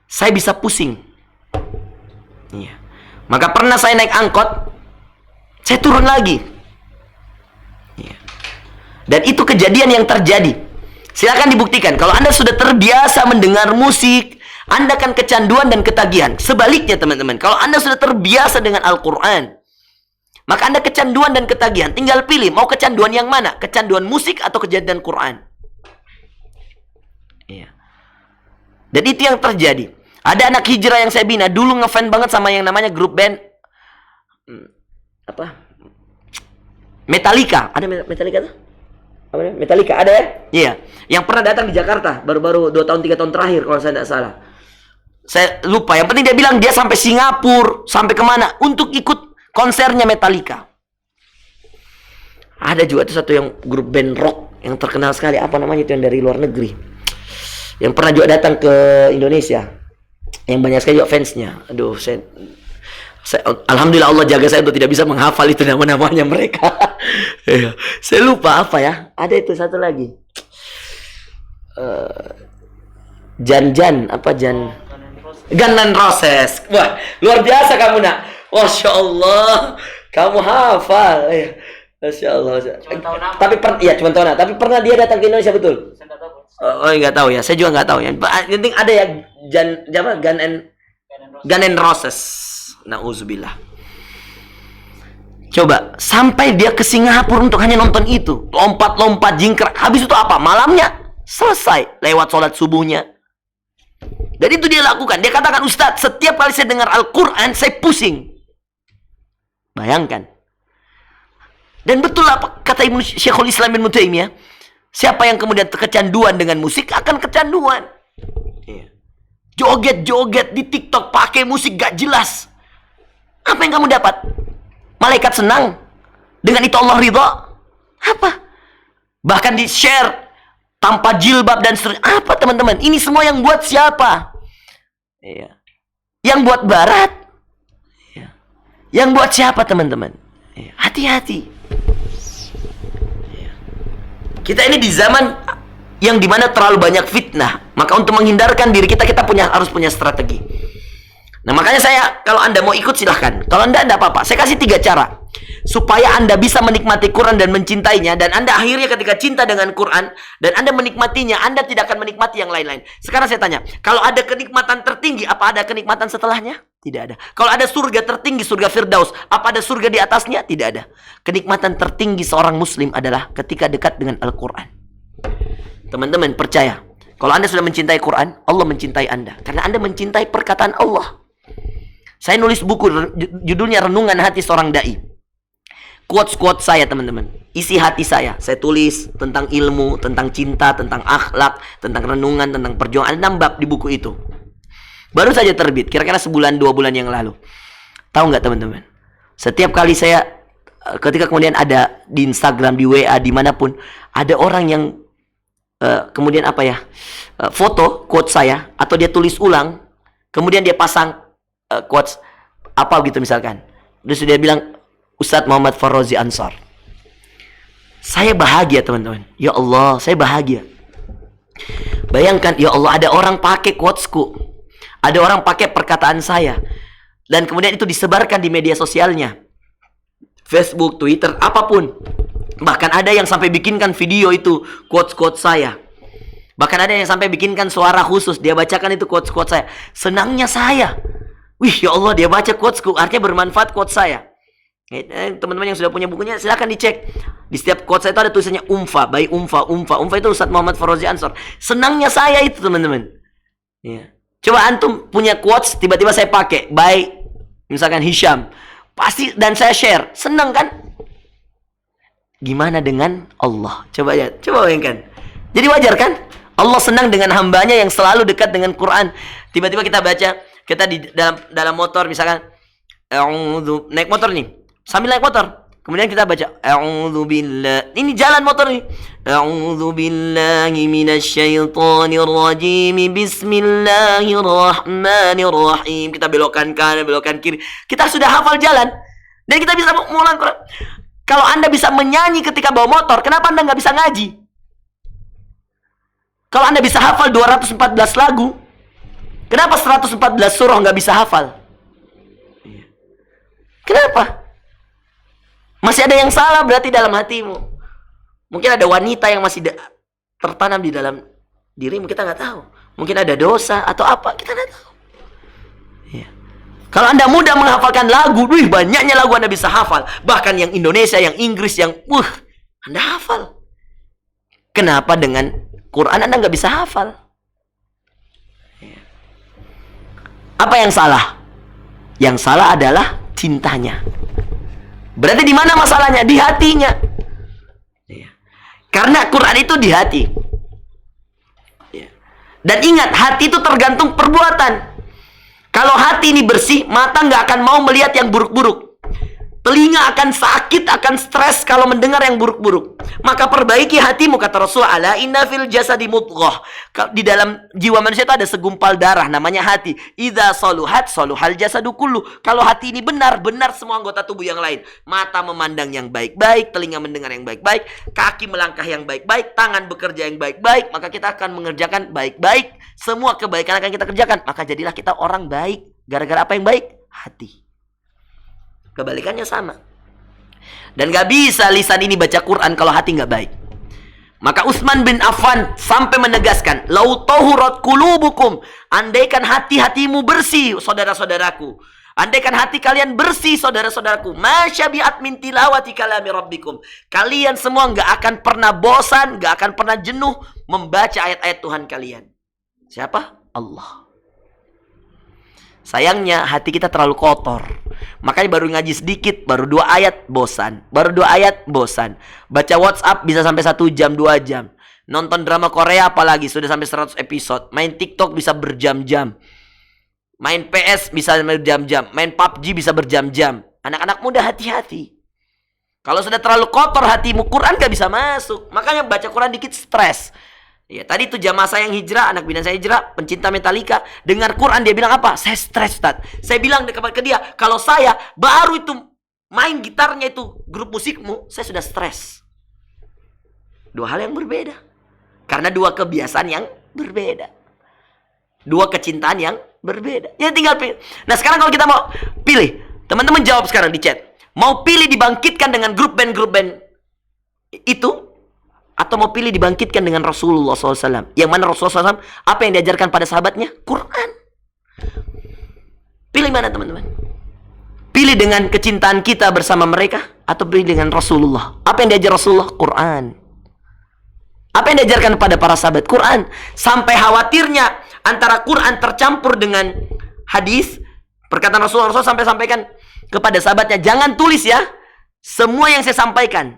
[SPEAKER 1] Saya bisa pusing. Iya. Maka pernah saya naik angkot, saya turun lagi. Iya. Dan itu kejadian yang terjadi. Silakan dibuktikan. Kalau Anda sudah terbiasa mendengar musik, Anda akan kecanduan dan ketagihan. Sebaliknya teman-teman, kalau Anda sudah terbiasa dengan Al-Quran, maka Anda kecanduan dan ketagihan. Tinggal pilih, mau kecanduan yang mana? Kecanduan musik atau kecanduan Quran? Iya. Dan itu yang terjadi. Ada anak hijrah yang saya bina, dulu ngefan banget sama yang namanya grup band Metallica. Ada Metallica tuh? Apa namanya? Metallica ada ya? Iya. Yang pernah datang di Jakarta baru-baru 2 tahun 3 tahun terakhir kalau saya tidak salah. Saya lupa. Yang penting dia bilang dia sampai Singapura, sampai kemana untuk ikut konsernya Metallica. Ada juga tuh satu yang grup band rock yang terkenal sekali, apa namanya itu, yang dari luar negeri, yang pernah juga datang ke Indonesia, yang banyak sekali juga fansnya. Aduh, saya alhamdulillah Allah jaga saya untuk tidak bisa menghafal itu nama-namanya mereka. Saya lupa apa ya. Ada itu satu lagi. Guns N' Roses. Wah, luar biasa kamu nak. Masya Allah, kamu hafal. Masya Allah. Tapi cuma tahu tapi pernah dia datang ke Indonesia betul? Oh, nggak tahu ya. Saya juga nggak tahu ya. Yang penting ada ya Guns N' Roses. Nauzubillah. Coba sampai dia ke Singapura untuk hanya nonton itu, lompat-lompat jingkrak. Habis itu apa? Malamnya selesai lewat sholat subuhnya. Dan itu dia lakukan. Dia katakan, Ustadz, setiap kali saya dengar Al-Quran, saya pusing. Bayangkan. Dan betul apa kata Syekhul Islam Ibnu Taimiyah, siapa yang kemudian kecanduan dengan musik akan kecanduan. Joget-joget di TikTok pakai musik gak jelas. Apa yang kamu dapat? Malaikat senang? Dengan itu Allah ridha? Apa? Bahkan di-share tanpa jilbab dan seterusnya. Apa teman-teman? Ini semua yang buat siapa? Iya. Yang buat barat? Iya. Yang buat siapa teman-teman? Iya. Hati-hati. Iya. Kita ini di zaman yang dimana terlalu banyak fitnah. Maka untuk menghindarkan diri kita, kita harus punya strategi. Nah, makanya saya, kalau Anda mau ikut silahkan. Kalau Anda apa-apa. Saya kasih 3 cara supaya Anda bisa menikmati Quran dan mencintainya. Dan Anda akhirnya ketika cinta dengan Quran dan Anda menikmatinya, Anda tidak akan menikmati yang lain-lain. Sekarang saya tanya, kalau ada kenikmatan tertinggi, apa ada kenikmatan setelahnya? Tidak ada. Kalau ada surga tertinggi, surga Firdaus, apa ada surga di atasnya? Tidak ada. Kenikmatan tertinggi seorang muslim adalah ketika dekat dengan Al-Quran. Teman-teman percaya, kalau Anda sudah mencintai Quran, Allah mencintai Anda. Karena Anda mencintai perkataan Allah. Saya nulis buku, judulnya Renungan Hati Seorang Dai. Quotes-quotes saya, teman-teman. Isi hati saya. Saya tulis tentang ilmu, tentang cinta, tentang akhlak, tentang renungan, tentang perjuangan. Ada 6 bab di buku itu. Baru saja terbit, kira-kira sebulan, 2 bulan yang lalu. Tahu nggak, teman-teman? Setiap kali saya, ketika kemudian ada di Instagram, di WA, dimanapun, ada orang yang kemudian foto quote saya, atau dia tulis ulang, kemudian dia pasang quotes apa gitu misalkan. Terus dia bilang, Ustadz Muhammad Farrozi Ansor. Saya bahagia, teman-teman. Ya Allah, saya bahagia. Bayangkan, ya Allah, ada orang pakai quotesku, ada orang pakai perkataan saya, dan kemudian itu disebarkan di media sosialnya, Facebook, Twitter, apapun. Bahkan ada yang sampai bikinkan video itu quotes-quotes saya. Bahkan ada yang sampai bikinkan suara khusus, dia bacakan itu quotes-quotes saya. Senangnya saya, wih, ya Allah, dia baca quotesku, artinya bermanfaat quotes saya. Teman-teman yang sudah punya bukunya, silahkan dicek. Di setiap quotes saya itu ada tulisannya Umfa, by Umfa. Umfa itu Ustadz Muhammad Farrozi Ansor. Senangnya saya itu, teman-teman. Ya. Coba antum punya quotes, tiba-tiba saya pakai, by misalkan Hisham. Pasti, dan saya share. Senang kan? Gimana dengan Allah? Coba bayangkan. Jadi wajar kan? Allah senang dengan hambanya yang selalu dekat dengan Quran. Tiba-tiba kita baca, kita di dalam motor misalkan, naik motor nih, sambil naik motor, kemudian kita baca, a'udzubillah, ini jalan motor nih, a'udzubillahi minasyaitonir rajim, bismillahirrahmanirrahim. Kita belokkan kanan, belokkan kiri. Kita sudah hafal jalan dan kita bisa mengulang Quran. Kalau Anda bisa menyanyi ketika bawa motor, kenapa Anda nggak bisa ngaji? Kalau Anda bisa hafal 214 lagu, kenapa 114 surah nggak bisa hafal? Kenapa? Masih ada yang salah berarti dalam hatimu. Mungkin ada wanita yang masih tertanam di dalam dirimu, kita nggak tahu. Mungkin ada dosa atau apa, kita nggak tahu. Ya. Kalau Anda mudah menghafalkan lagu, banyaknya lagu Anda bisa hafal. Bahkan yang Indonesia, yang Inggris, yang Anda hafal. Kenapa dengan Quran Anda nggak bisa hafal? Ya. Apa yang salah? Yang salah adalah cintanya. Berarti di mana masalahnya? Di hatinya. Ya. Karena Quran itu di hati. Ya. Dan ingat, hati itu tergantung perbuatan. Kalau hati ini bersih, mata nggak akan mau melihat yang buruk-buruk. Telinga akan sakit, akan stres kalau mendengar yang buruk-buruk. Maka perbaiki hatimu, kata Rasulullah, ala inna fil jasadi mudghah. Di dalam jiwa manusia itu ada segumpal darah, namanya hati. Idza saluhat saluhal jasadu kullu. Kalau hati ini benar, benar semua anggota tubuh yang lain. Mata memandang yang baik-baik, telinga mendengar yang baik-baik, kaki melangkah yang baik-baik, tangan bekerja yang baik-baik, maka kita akan mengerjakan baik-baik. Semua kebaikan akan kita kerjakan. Maka jadilah kita orang baik. Gara-gara apa yang baik? Hati. Kebalikannya sama. Dan gak bisa lisan ini baca Quran kalau hati gak baik. Maka Utsman bin Affan sampai menegaskan, lau tahurat qulubukum, andaikan hati-hatimu bersih, saudara-saudaraku, andaikan hati kalian bersih, saudara-saudaraku, masyabi'at min tilawati kalami rabbikum, kalian semua gak akan pernah bosan, gak akan pernah jenuh membaca ayat-ayat Tuhan kalian. Siapa? Allah. Sayangnya hati kita terlalu kotor. Makanya baru ngaji sedikit, baru 2 ayat bosan. Baru 2 ayat bosan. Baca WhatsApp bisa sampai 1 jam, 2 jam. Nonton drama Korea apalagi sudah sampai 100 episode. Main TikTok bisa berjam-jam. Main PS bisa berjam-jam. Main PUBG bisa berjam-jam. Anak-anak muda hati-hati. Kalau sudah terlalu kotor hatimu, Quran gak bisa masuk. Makanya baca Quran dikit stres. Ya, tadi itu jamaah saya yang hijrah, anak binaan saya hijrah, pencinta Metallica, dengar Quran dia bilang apa? Saya stres, Ustaz. Saya bilang ke dia, kalau saya baru itu main gitarnya itu grup musikmu, saya sudah stres. 2 hal yang berbeda. Karena dua kebiasaan yang berbeda. Dua kecintaan yang berbeda. Ya tinggal pilih. Nah sekarang kalau kita mau pilih, teman-teman jawab sekarang di chat. Mau pilih dibangkitkan dengan grup band itu, atau mau pilih dibangkitkan dengan Rasulullah SAW? Yang mana Rasulullah SAW, apa yang diajarkan pada sahabatnya? Quran. Pilih mana teman-teman? Pilih dengan kecintaan kita bersama mereka, atau pilih dengan Rasulullah? Apa yang diajar Rasulullah? Quran. Apa yang diajarkan pada para sahabat? Quran. Sampai khawatirnya antara Quran tercampur dengan hadis. Perkataan Rasulullah sampai sampaikan kepada sahabatnya, jangan tulis ya semua yang saya sampaikan,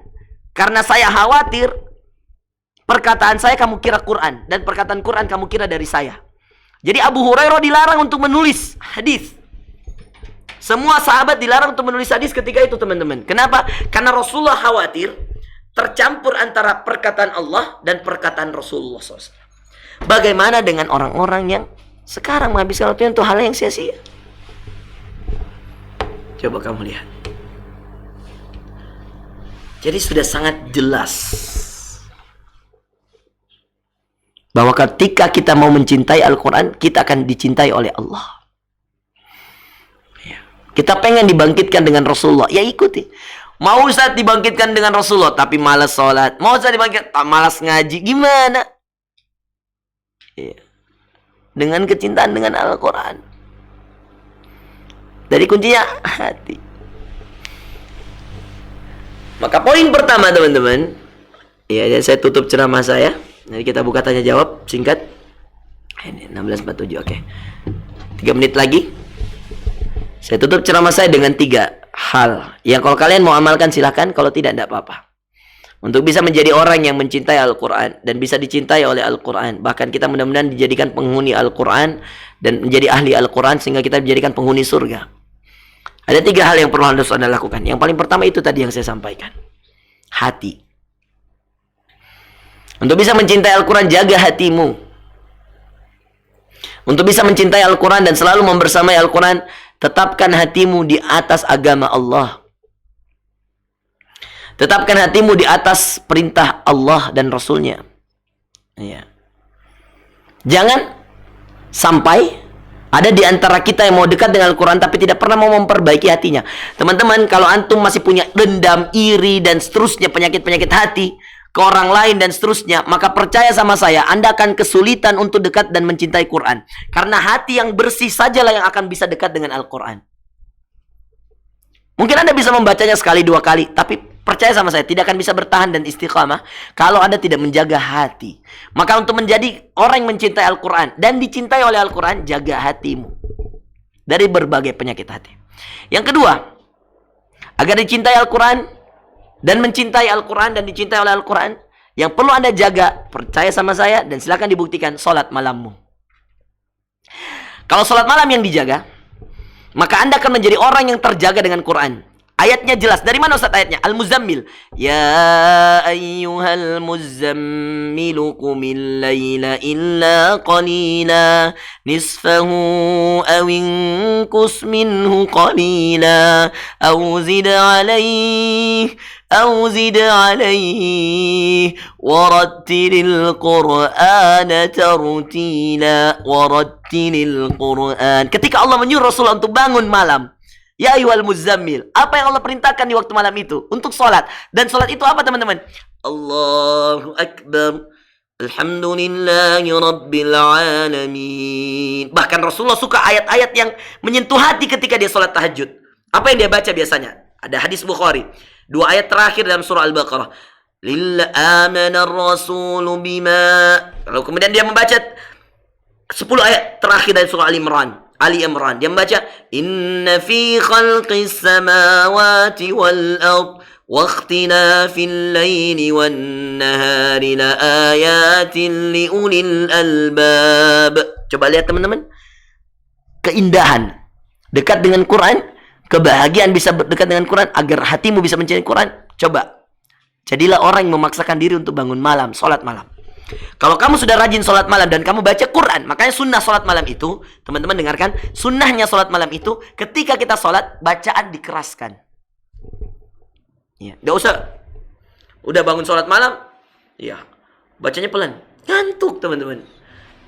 [SPEAKER 1] karena saya khawatir perkataan saya kamu kira Quran, dan perkataan Quran kamu kira dari saya. Jadi Abu Hurairah dilarang untuk menulis hadis. Semua sahabat dilarang untuk menulis hadis ketika itu teman-teman. Kenapa? Karena Rasulullah khawatir tercampur antara perkataan Allah dan perkataan Rasulullah SAW. Bagaimana dengan orang-orang yang sekarang menghabiskan waktu untuk hal yang sia-sia? Coba kamu lihat. Jadi sudah sangat jelas bahwa ketika kita mau mencintai Al-Quran, kita akan dicintai oleh Allah. Kita pengen dibangkitkan dengan Rasulullah, ya ikuti. Mau Ustaz dibangkitkan dengan Rasulullah tapi malas sholat, mau Ustaz dibangkitkan tak malas ngaji, gimana? Ya. Dengan kecintaan dengan Al-Quran. Dari kuncinya hati. Maka poin pertama teman-teman, ya saya tutup ceramah saya. Jadi kita buka tanya jawab singkat. Ini 16.47, oke. 3 menit lagi. Saya tutup ceramah saya dengan 3 hal. Yang kalau kalian mau amalkan silahkan, kalau tidak apa-apa. Untuk bisa menjadi orang yang mencintai Al-Quran dan bisa dicintai oleh Al-Quran. Bahkan kita mudah-mudahan dijadikan penghuni Al-Quran dan menjadi ahli Al-Quran sehingga kita dijadikan penghuni surga. Ada 3 hal yang perlu harus Anda lakukan. Yang paling pertama itu tadi yang saya sampaikan. Hati. Untuk bisa mencintai Al-Quran, jaga hatimu. Untuk bisa mencintai Al-Quran dan selalu membersamai Al-Quran, tetapkan hatimu di atas agama Allah. Tetapkan hatimu di atas perintah Allah dan Rasulnya. Ya. Jangan sampai ada di antara kita yang mau dekat dengan Al-Quran tapi tidak pernah mau memperbaiki hatinya. Teman-teman, kalau antum masih punya dendam, iri, dan seterusnya, penyakit-penyakit hati ke orang lain dan seterusnya, maka percaya sama saya, Anda akan kesulitan untuk dekat dan mencintai Quran. Karena hati yang bersih sajalah yang akan bisa dekat dengan Al-Quran. Mungkin Anda bisa membacanya sekali, 2 kali, tapi percaya sama saya, tidak akan bisa bertahan dan istiqamah kalau Anda tidak menjaga hati. Maka untuk menjadi orang yang mencintai Al-Quran dan dicintai oleh Al-Quran, jaga hatimu dari berbagai penyakit hati. Yang kedua, agar dicintai Al-Quran dan mencintai Al-Quran dan dicintai oleh Al-Quran, yang perlu Anda jaga, percaya sama saya dan silakan dibuktikan, sholat malammu. Kalau sholat malam yang dijaga, maka Anda akan menjadi orang yang terjaga dengan Quran. Ayatnya jelas. Dari mana Ustaz ayatnya? Al-Muzammil. Ya ayyuhal muzammilu qumil layla illa qalila nisfahu aw inqus minhu qalila aw zid alayhi warattilil qur'ana tartila. Warattilil qur'an. Ketika Allah menyuruh Rasulullah untuk bangun malam, ya ayyuhal muzammil, apa yang Allah perintahkan di waktu malam itu? Untuk sholat. Dan sholat itu apa teman-teman? Allahu Akbar, alhamdulillahi rabbil alamin. Bahkan Rasulullah suka ayat-ayat yang menyentuh hati ketika dia sholat tahajud. Apa yang dia baca biasanya? Ada hadis Bukhari, 2 ayat terakhir dalam surah Al-Baqarah. Lilla amana rasulu bima. Lalu kemudian dia membaca 10 ayat terakhir dari surah Ali Imran. Dia membaca, inna fi khalqis samawati wal ard wa ikhtilafil laili wan nahari la ayatin li ulil albab. Coba lihat teman-teman, keindahan dekat dengan Quran, kebahagiaan bisa dekat dengan Quran, agar hatimu bisa mencintai Quran. Coba jadilah orang yang memaksakan diri untuk bangun malam, sholat malam. Kalau kamu sudah rajin sholat malam dan kamu baca Quran, makanya sunnah sholat malam itu, teman-teman dengarkan, sunnahnya sholat malam itu, ketika kita sholat, bacaan dikeraskan. Ya, gak usah, udah bangun sholat malam, ya, bacanya pelan. Ngantuk, teman-teman.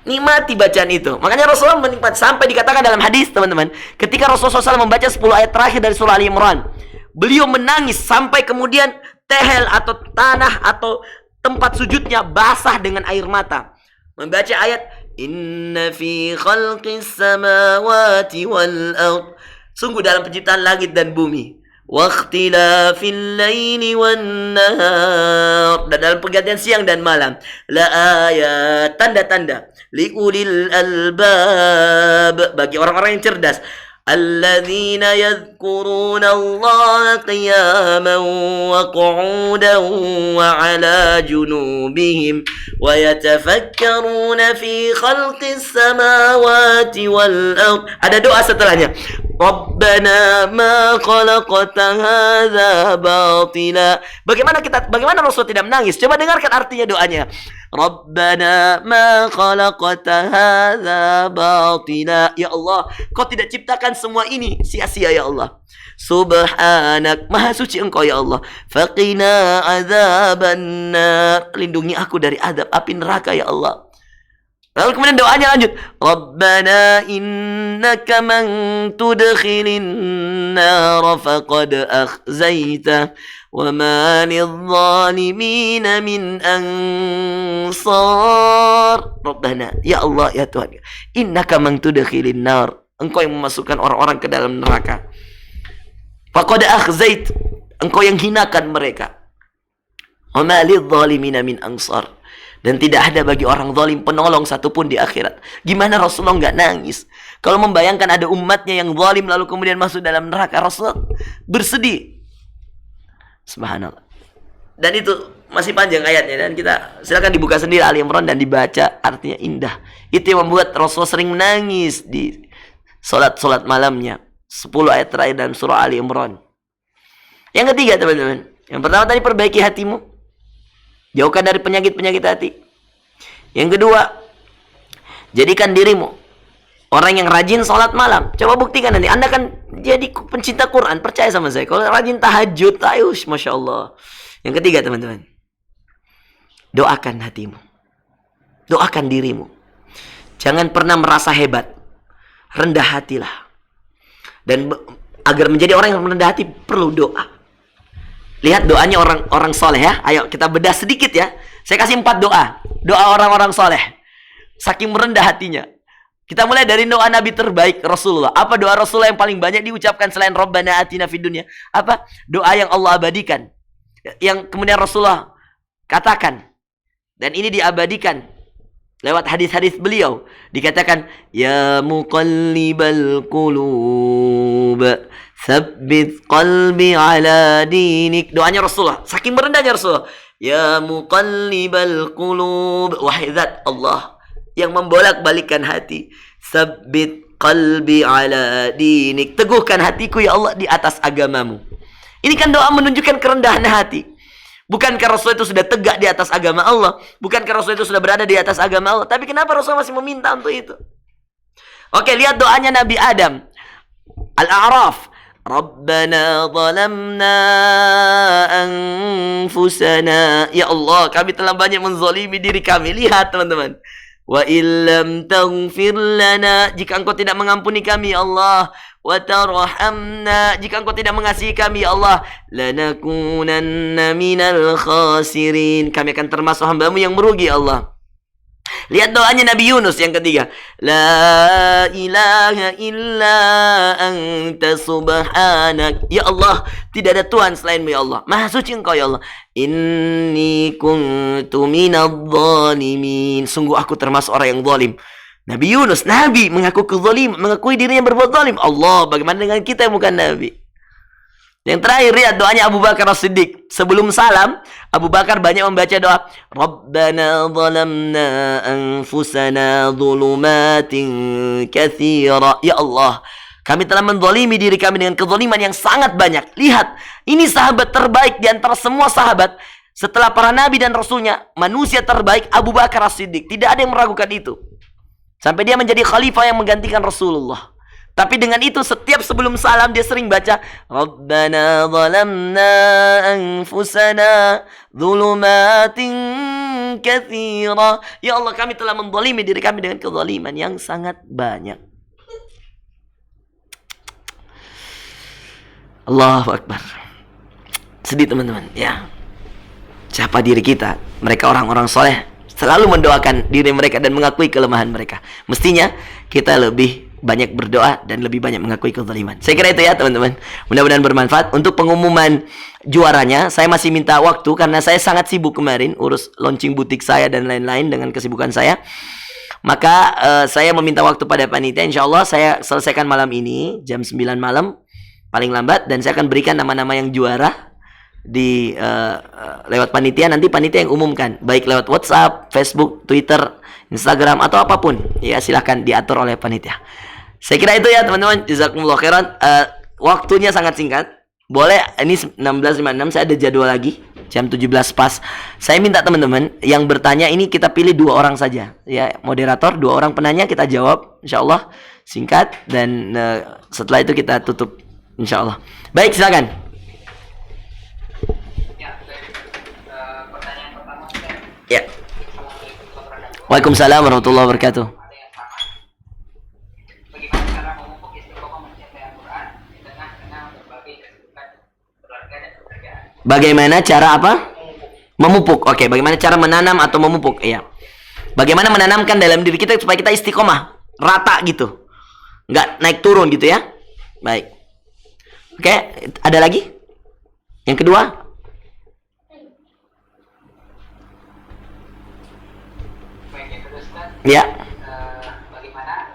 [SPEAKER 1] Nikmati bacaan itu. Makanya Rasulullah menikmati, sampai dikatakan dalam hadis, teman-teman, ketika Rasulullah SAW membaca 10 ayat terakhir dari surah Ali Imran, beliau menangis sampai kemudian tehel atau tanah atau tempat sujudnya basah dengan air mata. Membaca ayat Inna fi khalqis samawati wal ard. Sungguh dalam penciptaan langit dan bumi. Waqtilafil laili wan nahar, dan dalam pergantian siang dan malam, la ayat, tanda-tanda, liulil albab, bagi orang-orang yang cerdas, alladzina yadhkuruna Allah qiyaman wa qu'udan wa ala junubihim wa yatafakkaruna fi khalqis samawati wal ard. Ada doa setelahnya. Rabbana ma khalaqta hadza batila. Bagaimana Rasul tidak menangis? Coba dengarkan artinya doanya. Rabbana ma khalaqta hadza batila. Ya Allah, Kau tidak ciptakan semua ini sia-sia ya Allah. Subhanak, maha suci Engkau ya Allah. Faqina adzabannar, lindungi aku dari azab api neraka ya Allah. Lalu kemudian doanya lanjut. Rabbana innaka man tudkhilin nar faqad akhzaita wa ma lidh-dhalimin min ansar. Rabbana, ya Allah ya Tuhan, innaka man tudkhilin nar, Engkau yang memasukkan orang-orang ke dalam neraka. Faqad akhzait, Engkau yang hinakan mereka. Wa ma lidh-dhalimin min ansar, dan tidak ada bagi orang zalim penolong satupun di akhirat. Gimana Rasulullah nggak nangis? Kalau membayangkan ada umatnya yang zalim lalu kemudian masuk dalam neraka, Rasulullah bersedih. Subhanallah. Dan itu masih panjang ayatnya, dan kita silakan dibuka sendiri Ali Imran dan dibaca, artinya indah. Itu yang membuat Rasulullah sering menangis di solat malamnya. 10 ayat terakhir dalam surah Ali Imran. Yang ketiga, teman-teman, yang pertama tadi, perbaiki hatimu, jauhkan dari penyakit-penyakit hati. Yang kedua, jadikan dirimu orang yang rajin sholat malam. Coba buktikan nanti. Anda kan jadi pencinta Quran. Percaya sama saya. Kalau rajin tahajud, ayush, Masya Allah. Yang ketiga, teman-teman, doakan hatimu. Doakan dirimu. Jangan pernah merasa hebat. Rendah hatilah. Dan agar menjadi orang yang rendah hati, perlu doa. Lihat doanya orang soleh ya. Ayo kita bedah sedikit ya. Saya kasih 4 doa. Doa orang-orang soleh. Saking merendah hatinya. Kita mulai dari doa Nabi terbaik, Rasulullah. Apa doa Rasulullah yang paling banyak diucapkan selain Rabbana atina fid dunya? Apa? Doa yang Allah abadikan. Yang kemudian Rasulullah katakan. Dan ini diabadikan lewat hadis-hadis beliau. Dikatakan, Ya muqallibal qulub, Tsabbit qalbi ala dinik. Doanya Rasulullah, saking merendahnya Rasulullah. Ya muqallibal qulub, wahai zat Allah yang membolak-balikkan hati, Tsabbit qalbi ala dinik, teguhkan hatiku ya Allah di atas agamamu. Ini kan doa menunjukkan kerendahan hati. Bukankah Rasulullah itu sudah tegak di atas agama Allah? Bukankah Rasulullah itu sudah berada di atas agama Allah? Tapi kenapa Rasulullah masih meminta untuk itu? Oke, lihat doanya Nabi Adam. Al-A'raf. Rabbana zalamna anfusana. Ya Allah, kami telah banyak menzalimi diri kami. Lihat teman-teman. Wa illam taghfir lana, jika Engkau tidak mengampuni kami ya Allah, wa tarhamna, jika Engkau tidak mengasihi kami ya Allah, lanakunanna minal khasirin, kami akan termasuk hamba-Mu yang merugi ya Allah. Lihat doanya Nabi Yunus yang ketiga. La ilaha illa anta subhanak. Ya Allah, tidak ada Tuhan selain-Mu ya Allah. Maha suci Engkau ya Allah. Inni kuntu minadh dhalimin. Sungguh aku termasuk orang yang zalim. Nabi Yunus, Nabi mengaku kezalim, mengakui dirinya berbuat zalim. Allah, bagaimana dengan kita yang bukan Nabi? Yang terakhir, lihat doanya Abu Bakar As-Siddiq. Sebelum salam, Abu Bakar banyak membaca doa. Rabbana zalamna anfusana dhulumatin katsira. Ya Allah, kami telah menzalimi diri kami dengan kezaliman yang sangat banyak. Lihat, ini sahabat terbaik di antara semua sahabat. Setelah para nabi dan rasulnya, manusia terbaik Abu Bakar As-Siddiq. Tidak ada yang meragukan itu. Sampai dia menjadi khalifah yang menggantikan Rasulullah. Tapi dengan itu setiap sebelum salam dia sering baca Rabbana zalamna anfusana dhulumatin katsira. Ya Allah, kami telah menzalimi diri kami dengan kezaliman yang sangat banyak. Allahu Akbar. Sedih teman-teman, ya. Siapa diri kita? Mereka orang-orang soleh selalu mendoakan diri mereka dan mengakui kelemahan mereka. Mestinya kita lebih banyak berdoa dan lebih banyak mengakui kezaliman. Saya kira itu ya teman-teman. Mudah-mudahan bermanfaat. Untuk pengumuman juaranya, saya masih minta waktu karena saya sangat sibuk kemarin urus launching butik saya dan lain-lain dengan kesibukan saya. Maka saya meminta waktu pada panitia. Insya Allah saya selesaikan malam ini jam 9 malam paling lambat, dan saya akan berikan nama-nama yang juara di lewat panitia. Nanti panitia yang umumkan, baik lewat WhatsApp, Facebook, Twitter, Instagram, atau apapun. Ya, silahkan diatur oleh panitia. Saya kira itu ya teman-teman. Jazakumullah khairan. Waktunya sangat singkat. Boleh, ini 16.56, saya ada jadwal lagi jam 17 pas. Saya minta teman-teman yang bertanya ini kita pilih 2 orang saja. Ya, moderator, 2 orang penanya kita jawab, insyaallah singkat, dan setelah itu kita tutup insyaallah. Baik, silakan. Ya. Waalaikumsalam warahmatullahi wabarakatuh. Bagaimana cara apa? Memupuk. Oke, bagaimana cara menanam atau memupuk? Iya. Bagaimana menanamkan dalam diri kita supaya kita istiqomah, rata gitu. Nggak naik turun gitu ya. Baik. Oke, ada lagi? Yang kedua? Ya. Bagaimana?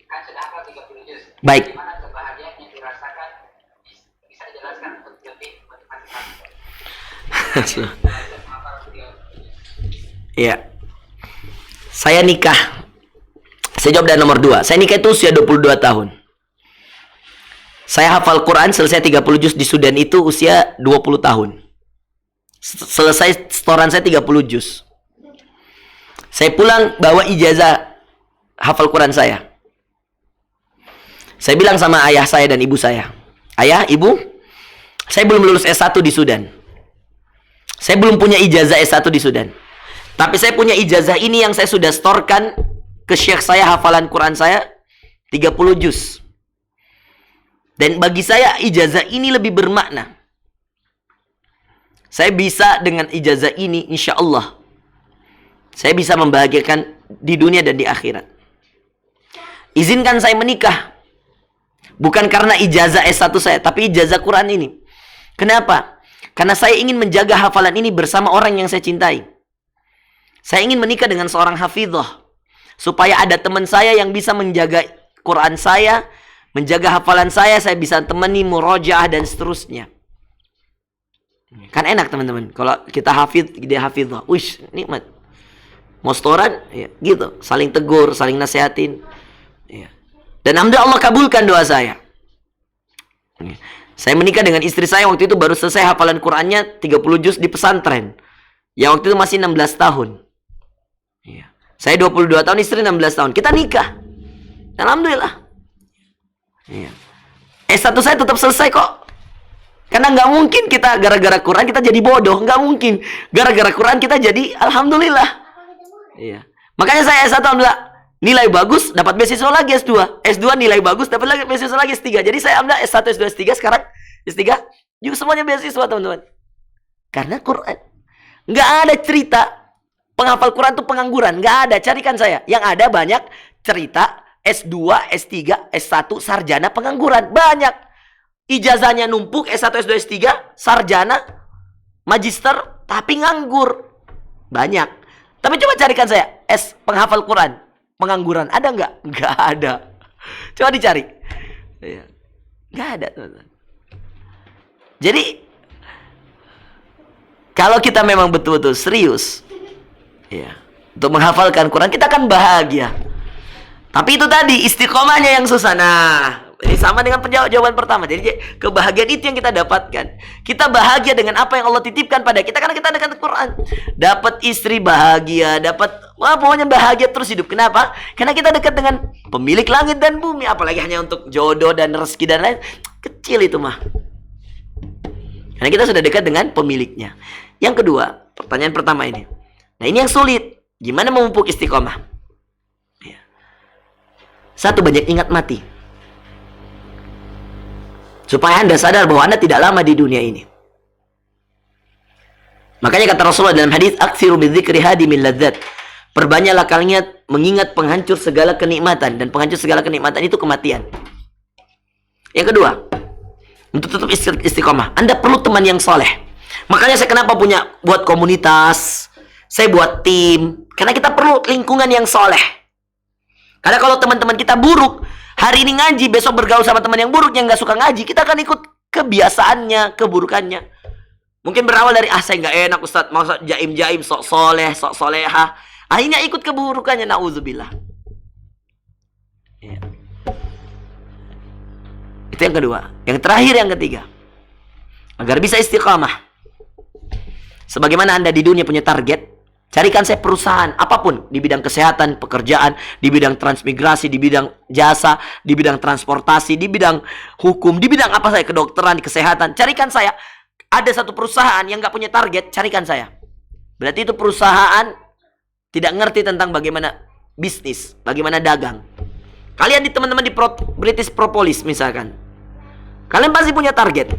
[SPEAKER 1] Kan sudah hafal 30 juz. Baik. Bagaimana kebahagiaan yang dirasakan? Bisa dijelaskan untuk lebih motivasi. Iya. Saya nikah. Saya jawab dari nomor 2. Saya nikah itu usia 22 tahun. Saya hafal Quran selesai 30 juz di Sudan itu usia 20 tahun. Selesai setoran saya 30 juz. Saya pulang bawa ijazah hafal Quran saya. Saya bilang sama ayah saya dan ibu saya, "Ayah, ibu, saya belum lulus S1 di Sudan. Saya belum punya ijazah S1 di Sudan. Tapi saya punya ijazah ini yang saya sudah setorkan ke syekh saya, hafalan Quran saya 30 juz. Dan bagi saya ijazah ini lebih bermakna. Saya bisa dengan ijazah ini, insya Allah saya bisa membahagiakan di dunia dan di akhirat. Izinkan saya menikah. Bukan karena ijazah S1 saya, tapi ijazah Quran ini. Kenapa? Karena saya ingin menjaga hafalan ini bersama orang yang saya cintai. Saya ingin menikah dengan seorang hafidhah. Supaya ada teman saya yang bisa menjaga Quran saya, menjaga hafalan saya bisa temani murojaah dan seterusnya. Kan enak teman-teman. Kalau kita hafidh, dia hafidhah. Wish, nikmat. Mau setoran, ya, gitu, saling tegur, saling nasihatin, ya. Dan alhamdulillah Allah kabulkan doa saya. Saya menikah dengan istri saya waktu itu baru selesai hafalan Qurannya 30 juz di pesantren. Yang waktu itu masih 16 tahun. Ya. Saya 22 tahun, istri 16 tahun. Kita nikah. Dan alhamdulillah. Ya. S1 saya tetap selesai kok. Karena nggak mungkin kita gara-gara Quran kita jadi bodoh, nggak mungkin. Gara-gara Quran kita jadi alhamdulillah. Iya. Makanya saya S1 alhamdulillah nilai bagus, dapat beasiswa lagi S2. S2 nilai bagus, dapat lagi beasiswa lagi S3. Jadi saya alhamdulillah S1, S2, S3, sekarang S3 juga semuanya beasiswa teman-teman. Karena Quran. Nggak ada cerita penghafal Quran itu pengangguran, nggak ada. Carikan saya. Yang ada banyak cerita S2, S3, S1 sarjana pengangguran, banyak. Ijazahnya numpuk S1, S2, S3, sarjana, magister, tapi nganggur. Banyak. Tapi coba carikan saya penghafal Quran pengangguran, ada nggak? Nggak ada. Coba dicari. Nggak ada teman-teman. Jadi kalau kita memang betul-betul serius, ya, untuk menghafalkan Quran, kita akan bahagia. Tapi itu tadi istiqomahnya yang susah. Nah, ini sama dengan jawaban pertama. Jadi kebahagiaan itu yang kita dapatkan. Kita bahagia dengan apa yang Allah titipkan pada kita karena kita dekat Quran. Dapat istri bahagia, pokoknya bahagia terus hidup. Kenapa? Karena kita dekat dengan pemilik langit dan bumi. Apalagi hanya untuk jodoh dan rezeki dan lain. Kecil itu mah. Karena kita sudah dekat dengan pemiliknya. Yang kedua, Pertanyaan pertama ini. Nah, ini yang sulit. Gimana memupuk istiqomah? Ya. Satu, banyak ingat mati. Supaya Anda sadar bahwa Anda tidak lama di dunia ini. Makanya kata Rasulullah dalam hadis, "Aktsiru bidzikri hadimil ladzat." Perbanyaklah kalian mengingat penghancur segala kenikmatan, dan penghancur segala kenikmatan itu kematian. Yang kedua, untuk tetap istiqomah, Anda perlu teman yang soleh. Makanya saya kenapa buat komunitas, saya buat tim, karena kita perlu lingkungan yang soleh. Karena kalau teman-teman kita buruk, hari ini ngaji, besok bergaul sama teman yang buruk yang nggak suka ngaji, kita akan ikut kebiasaannya, keburukannya. Mungkin berawal dari saya nggak enak Ustadz, masa jaim-jaim, sok soleh, sok soleha, akhirnya ikut keburukannya, na'udzubillah. Ya. Itu yang kedua. Yang terakhir, yang ketiga, agar bisa istiqamah, sebagaimana Anda di dunia punya target, carikan saya perusahaan apapun di bidang kesehatan, pekerjaan, di bidang transmigrasi, di bidang jasa, di bidang transportasi, di bidang hukum, di bidang apa saja, kedokteran, kesehatan. Carikan saya. Ada satu perusahaan yang nggak punya target, carikan saya. Berarti itu perusahaan tidak ngerti tentang bagaimana bisnis, bagaimana dagang. Kalian teman-teman di British Propolis misalkan, kalian pasti punya target.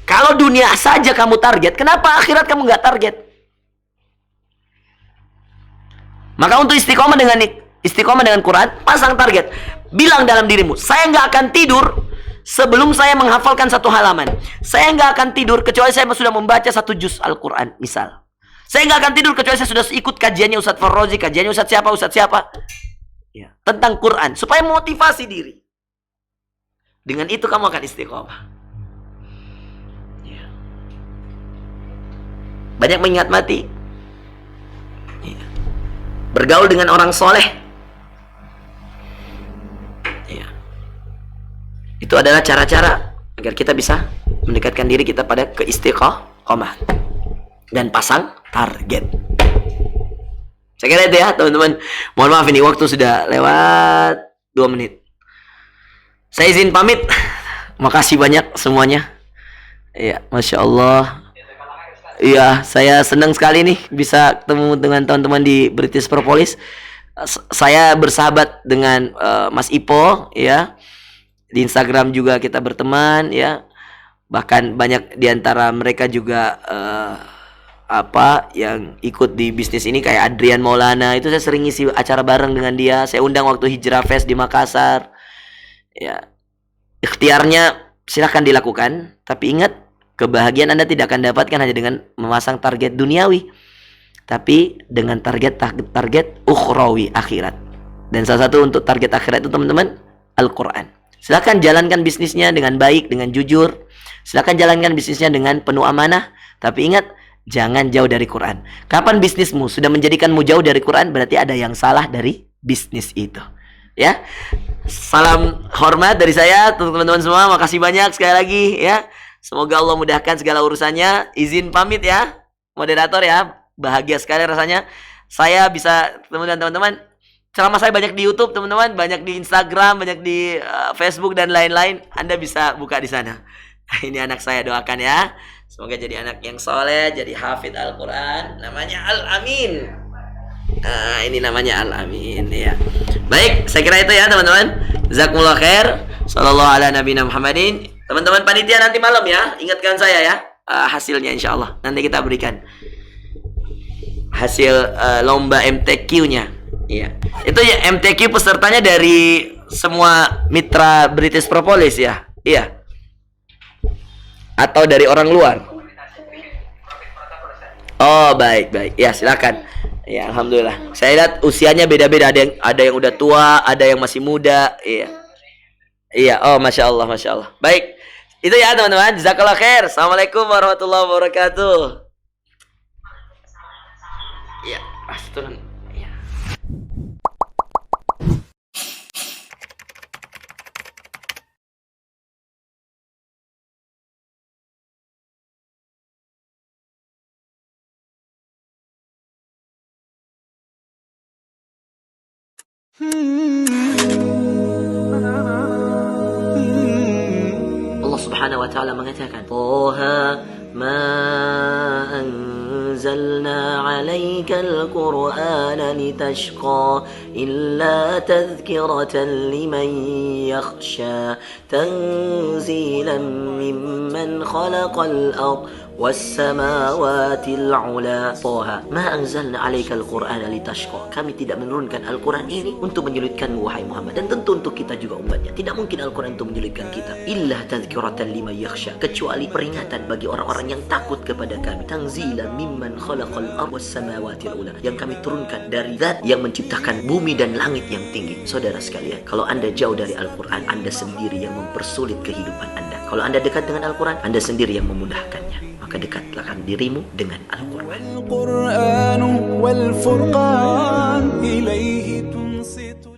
[SPEAKER 1] Kalau dunia saja kamu target, kenapa akhirat kamu nggak target? Maka untuk istiqomah dengan Quran, pasang target. Bilang dalam dirimu, saya nggak akan tidur sebelum saya menghafalkan satu halaman. Saya nggak akan tidur kecuali saya sudah membaca satu juz Al-Quran, misal. Saya nggak akan tidur kecuali saya sudah ikut kajiannya Ustadz Farrozi, kajiannya Ustadz siapa. Ya, tentang Quran, supaya motivasi diri. Dengan itu kamu akan istiqomah. Ya. Banyak mengingat mati. Ya. Bergaul dengan orang soleh. Itu adalah cara-cara agar kita bisa mendekatkan diri kita pada keistiqomah dan pasang target. Saya kira itu ya teman-teman. Mohon maaf ini waktu sudah lewat 2 menit. Saya izin pamit. Makasih banyak semuanya. Iya, Masya Allah. Iya, saya senang sekali nih bisa ketemu dengan teman-teman di British Propolis. Saya bersahabat dengan Mas Ipo, ya. Di Instagram juga kita berteman, ya. Bahkan banyak diantara mereka juga yang ikut di bisnis ini, kayak Adrian Maulana. Itu saya sering ngisi acara bareng dengan dia. Saya undang waktu Hijrah Fest di Makassar. Ya, ikhtiarnya silahkan dilakukan, tapi ingat, kebahagiaan Anda tidak akan dapatkan hanya dengan memasang target duniawi, tapi dengan target ukhrawi, akhirat. Dan salah satu untuk target akhirat itu teman-teman, Al-Quran. Silakan jalankan bisnisnya dengan baik, dengan jujur. Silakan jalankan bisnisnya dengan penuh amanah. Tapi ingat, jangan jauh dari Quran. Kapan bisnismu sudah menjadikanmu jauh dari Quran, berarti ada yang salah dari bisnis itu. Ya, salam hormat dari saya untuk teman-teman semua. Makasih banyak sekali lagi, ya. Semoga Allah mudahkan segala urusannya. Izin pamit ya, moderator ya. Bahagia sekali rasanya saya bisa ketemu dengan teman-teman. Ceramah saya banyak di YouTube, teman-teman, banyak di Instagram, banyak di Facebook dan lain-lain. Anda bisa buka di sana. Ini anak saya, doakan ya. Semoga jadi anak yang soleh, jadi hafidh Al-Quran. Namanya Al-Amin. Nah, ini namanya Al-Amin, ya. Baik, saya kira itu ya, teman-teman. Jazakumullah khair. Sallallahu ala nabiyina Muhammadin. Teman-teman panitia nanti malam ya, ingatkan saya ya, hasilnya insya Allah. Nanti kita berikan hasil lomba MTQ-nya. Iya. Itu ya, MTQ pesertanya dari semua mitra British Propolis ya? Iya. Atau dari orang luar? Oh, baik. Ya, silakan. Ya, alhamdulillah. Saya lihat usianya beda-beda, ada yang udah tua, ada yang masih muda. Iya. Iya, oh Masya Allah. Baik. Itu ya teman-teman. Jazakallah khair. Assalamualaikum warahmatullahi wabarakatuh. Iya, turun. Allah Subhanahu wa taala mengatakan, "Toha ma أنزلنا عليك القرآن لتشقى إلا تذكرة لمن يخشى تنزيلا ممن خلق الأرض والسماوات العلا. Toha, ma anzalna 'alaikal Qur'ana litashqa. Kami tidak menurunkan Al-Qur'an ini untuk menyulitkanmu wahai Muhammad, dan tentu untuk kita juga umatnya. Tidak mungkin Al-Qur'an itu menyulitkan kita. Illa tadhkiratan liman yakhsha, kecuali peringatan bagi orang-orang yang takut kepada kami. Tanzilan mimman khalaqal ardh was samawati al-ula, yang kami turunkan dari Zat yang menciptakan bumi dan langit yang tinggi. Saudara sekalian, kalau Anda jauh dari Al-Qur'an, Anda sendiri yang mempersulit kehidupan Anda. Kalau Anda dekat dengan Al-Qur'an, Anda sendiri yang memudahkannya. Maka dekatlah dirimu dengan Al-Qur'an. Al-Qur'an wal Furqan ilaihi tunsitu.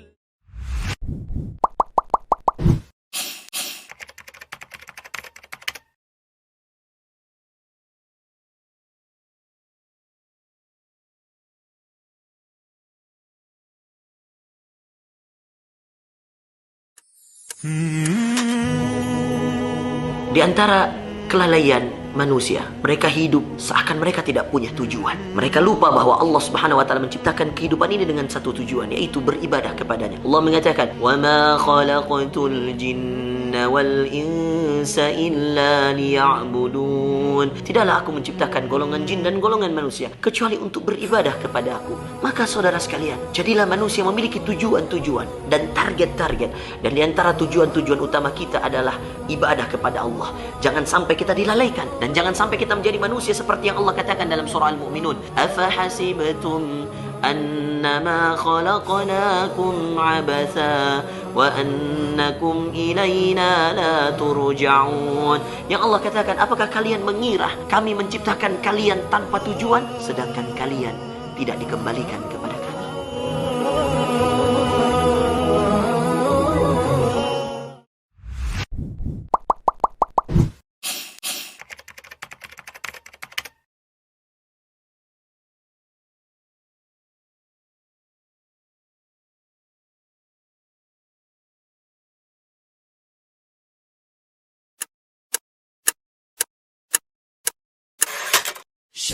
[SPEAKER 1] Di antara kelalaian manusia, mereka hidup seakan mereka tidak punya tujuan. Mereka lupa bahwa Allah Subhanahu wa taala menciptakan kehidupan ini dengan satu tujuan, yaitu beribadah kepadanya. Allah mengatakan, "Wa ma khalaqtul jinna wal insa illa liya'budun." Tidaklah aku menciptakan golongan jin dan golongan manusia kecuali untuk beribadah kepada aku. Maka saudara sekalian, jadilah manusia memiliki tujuan-tujuan dan target-target. Dan di antara tujuan-tujuan utama kita adalah ibadah kepada Allah. Jangan sampai kita dilalaikan. Dan jangan sampai kita menjadi manusia seperti yang Allah katakan dalam surah Al-Mu'minun. Afahasibtum annama khalaqnakum abatha wa annakum ilaina la turja'un. Yang Allah katakan, apakah kalian mengira kami menciptakan kalian tanpa tujuan, sedangkan kalian tidak dikembalikan kepada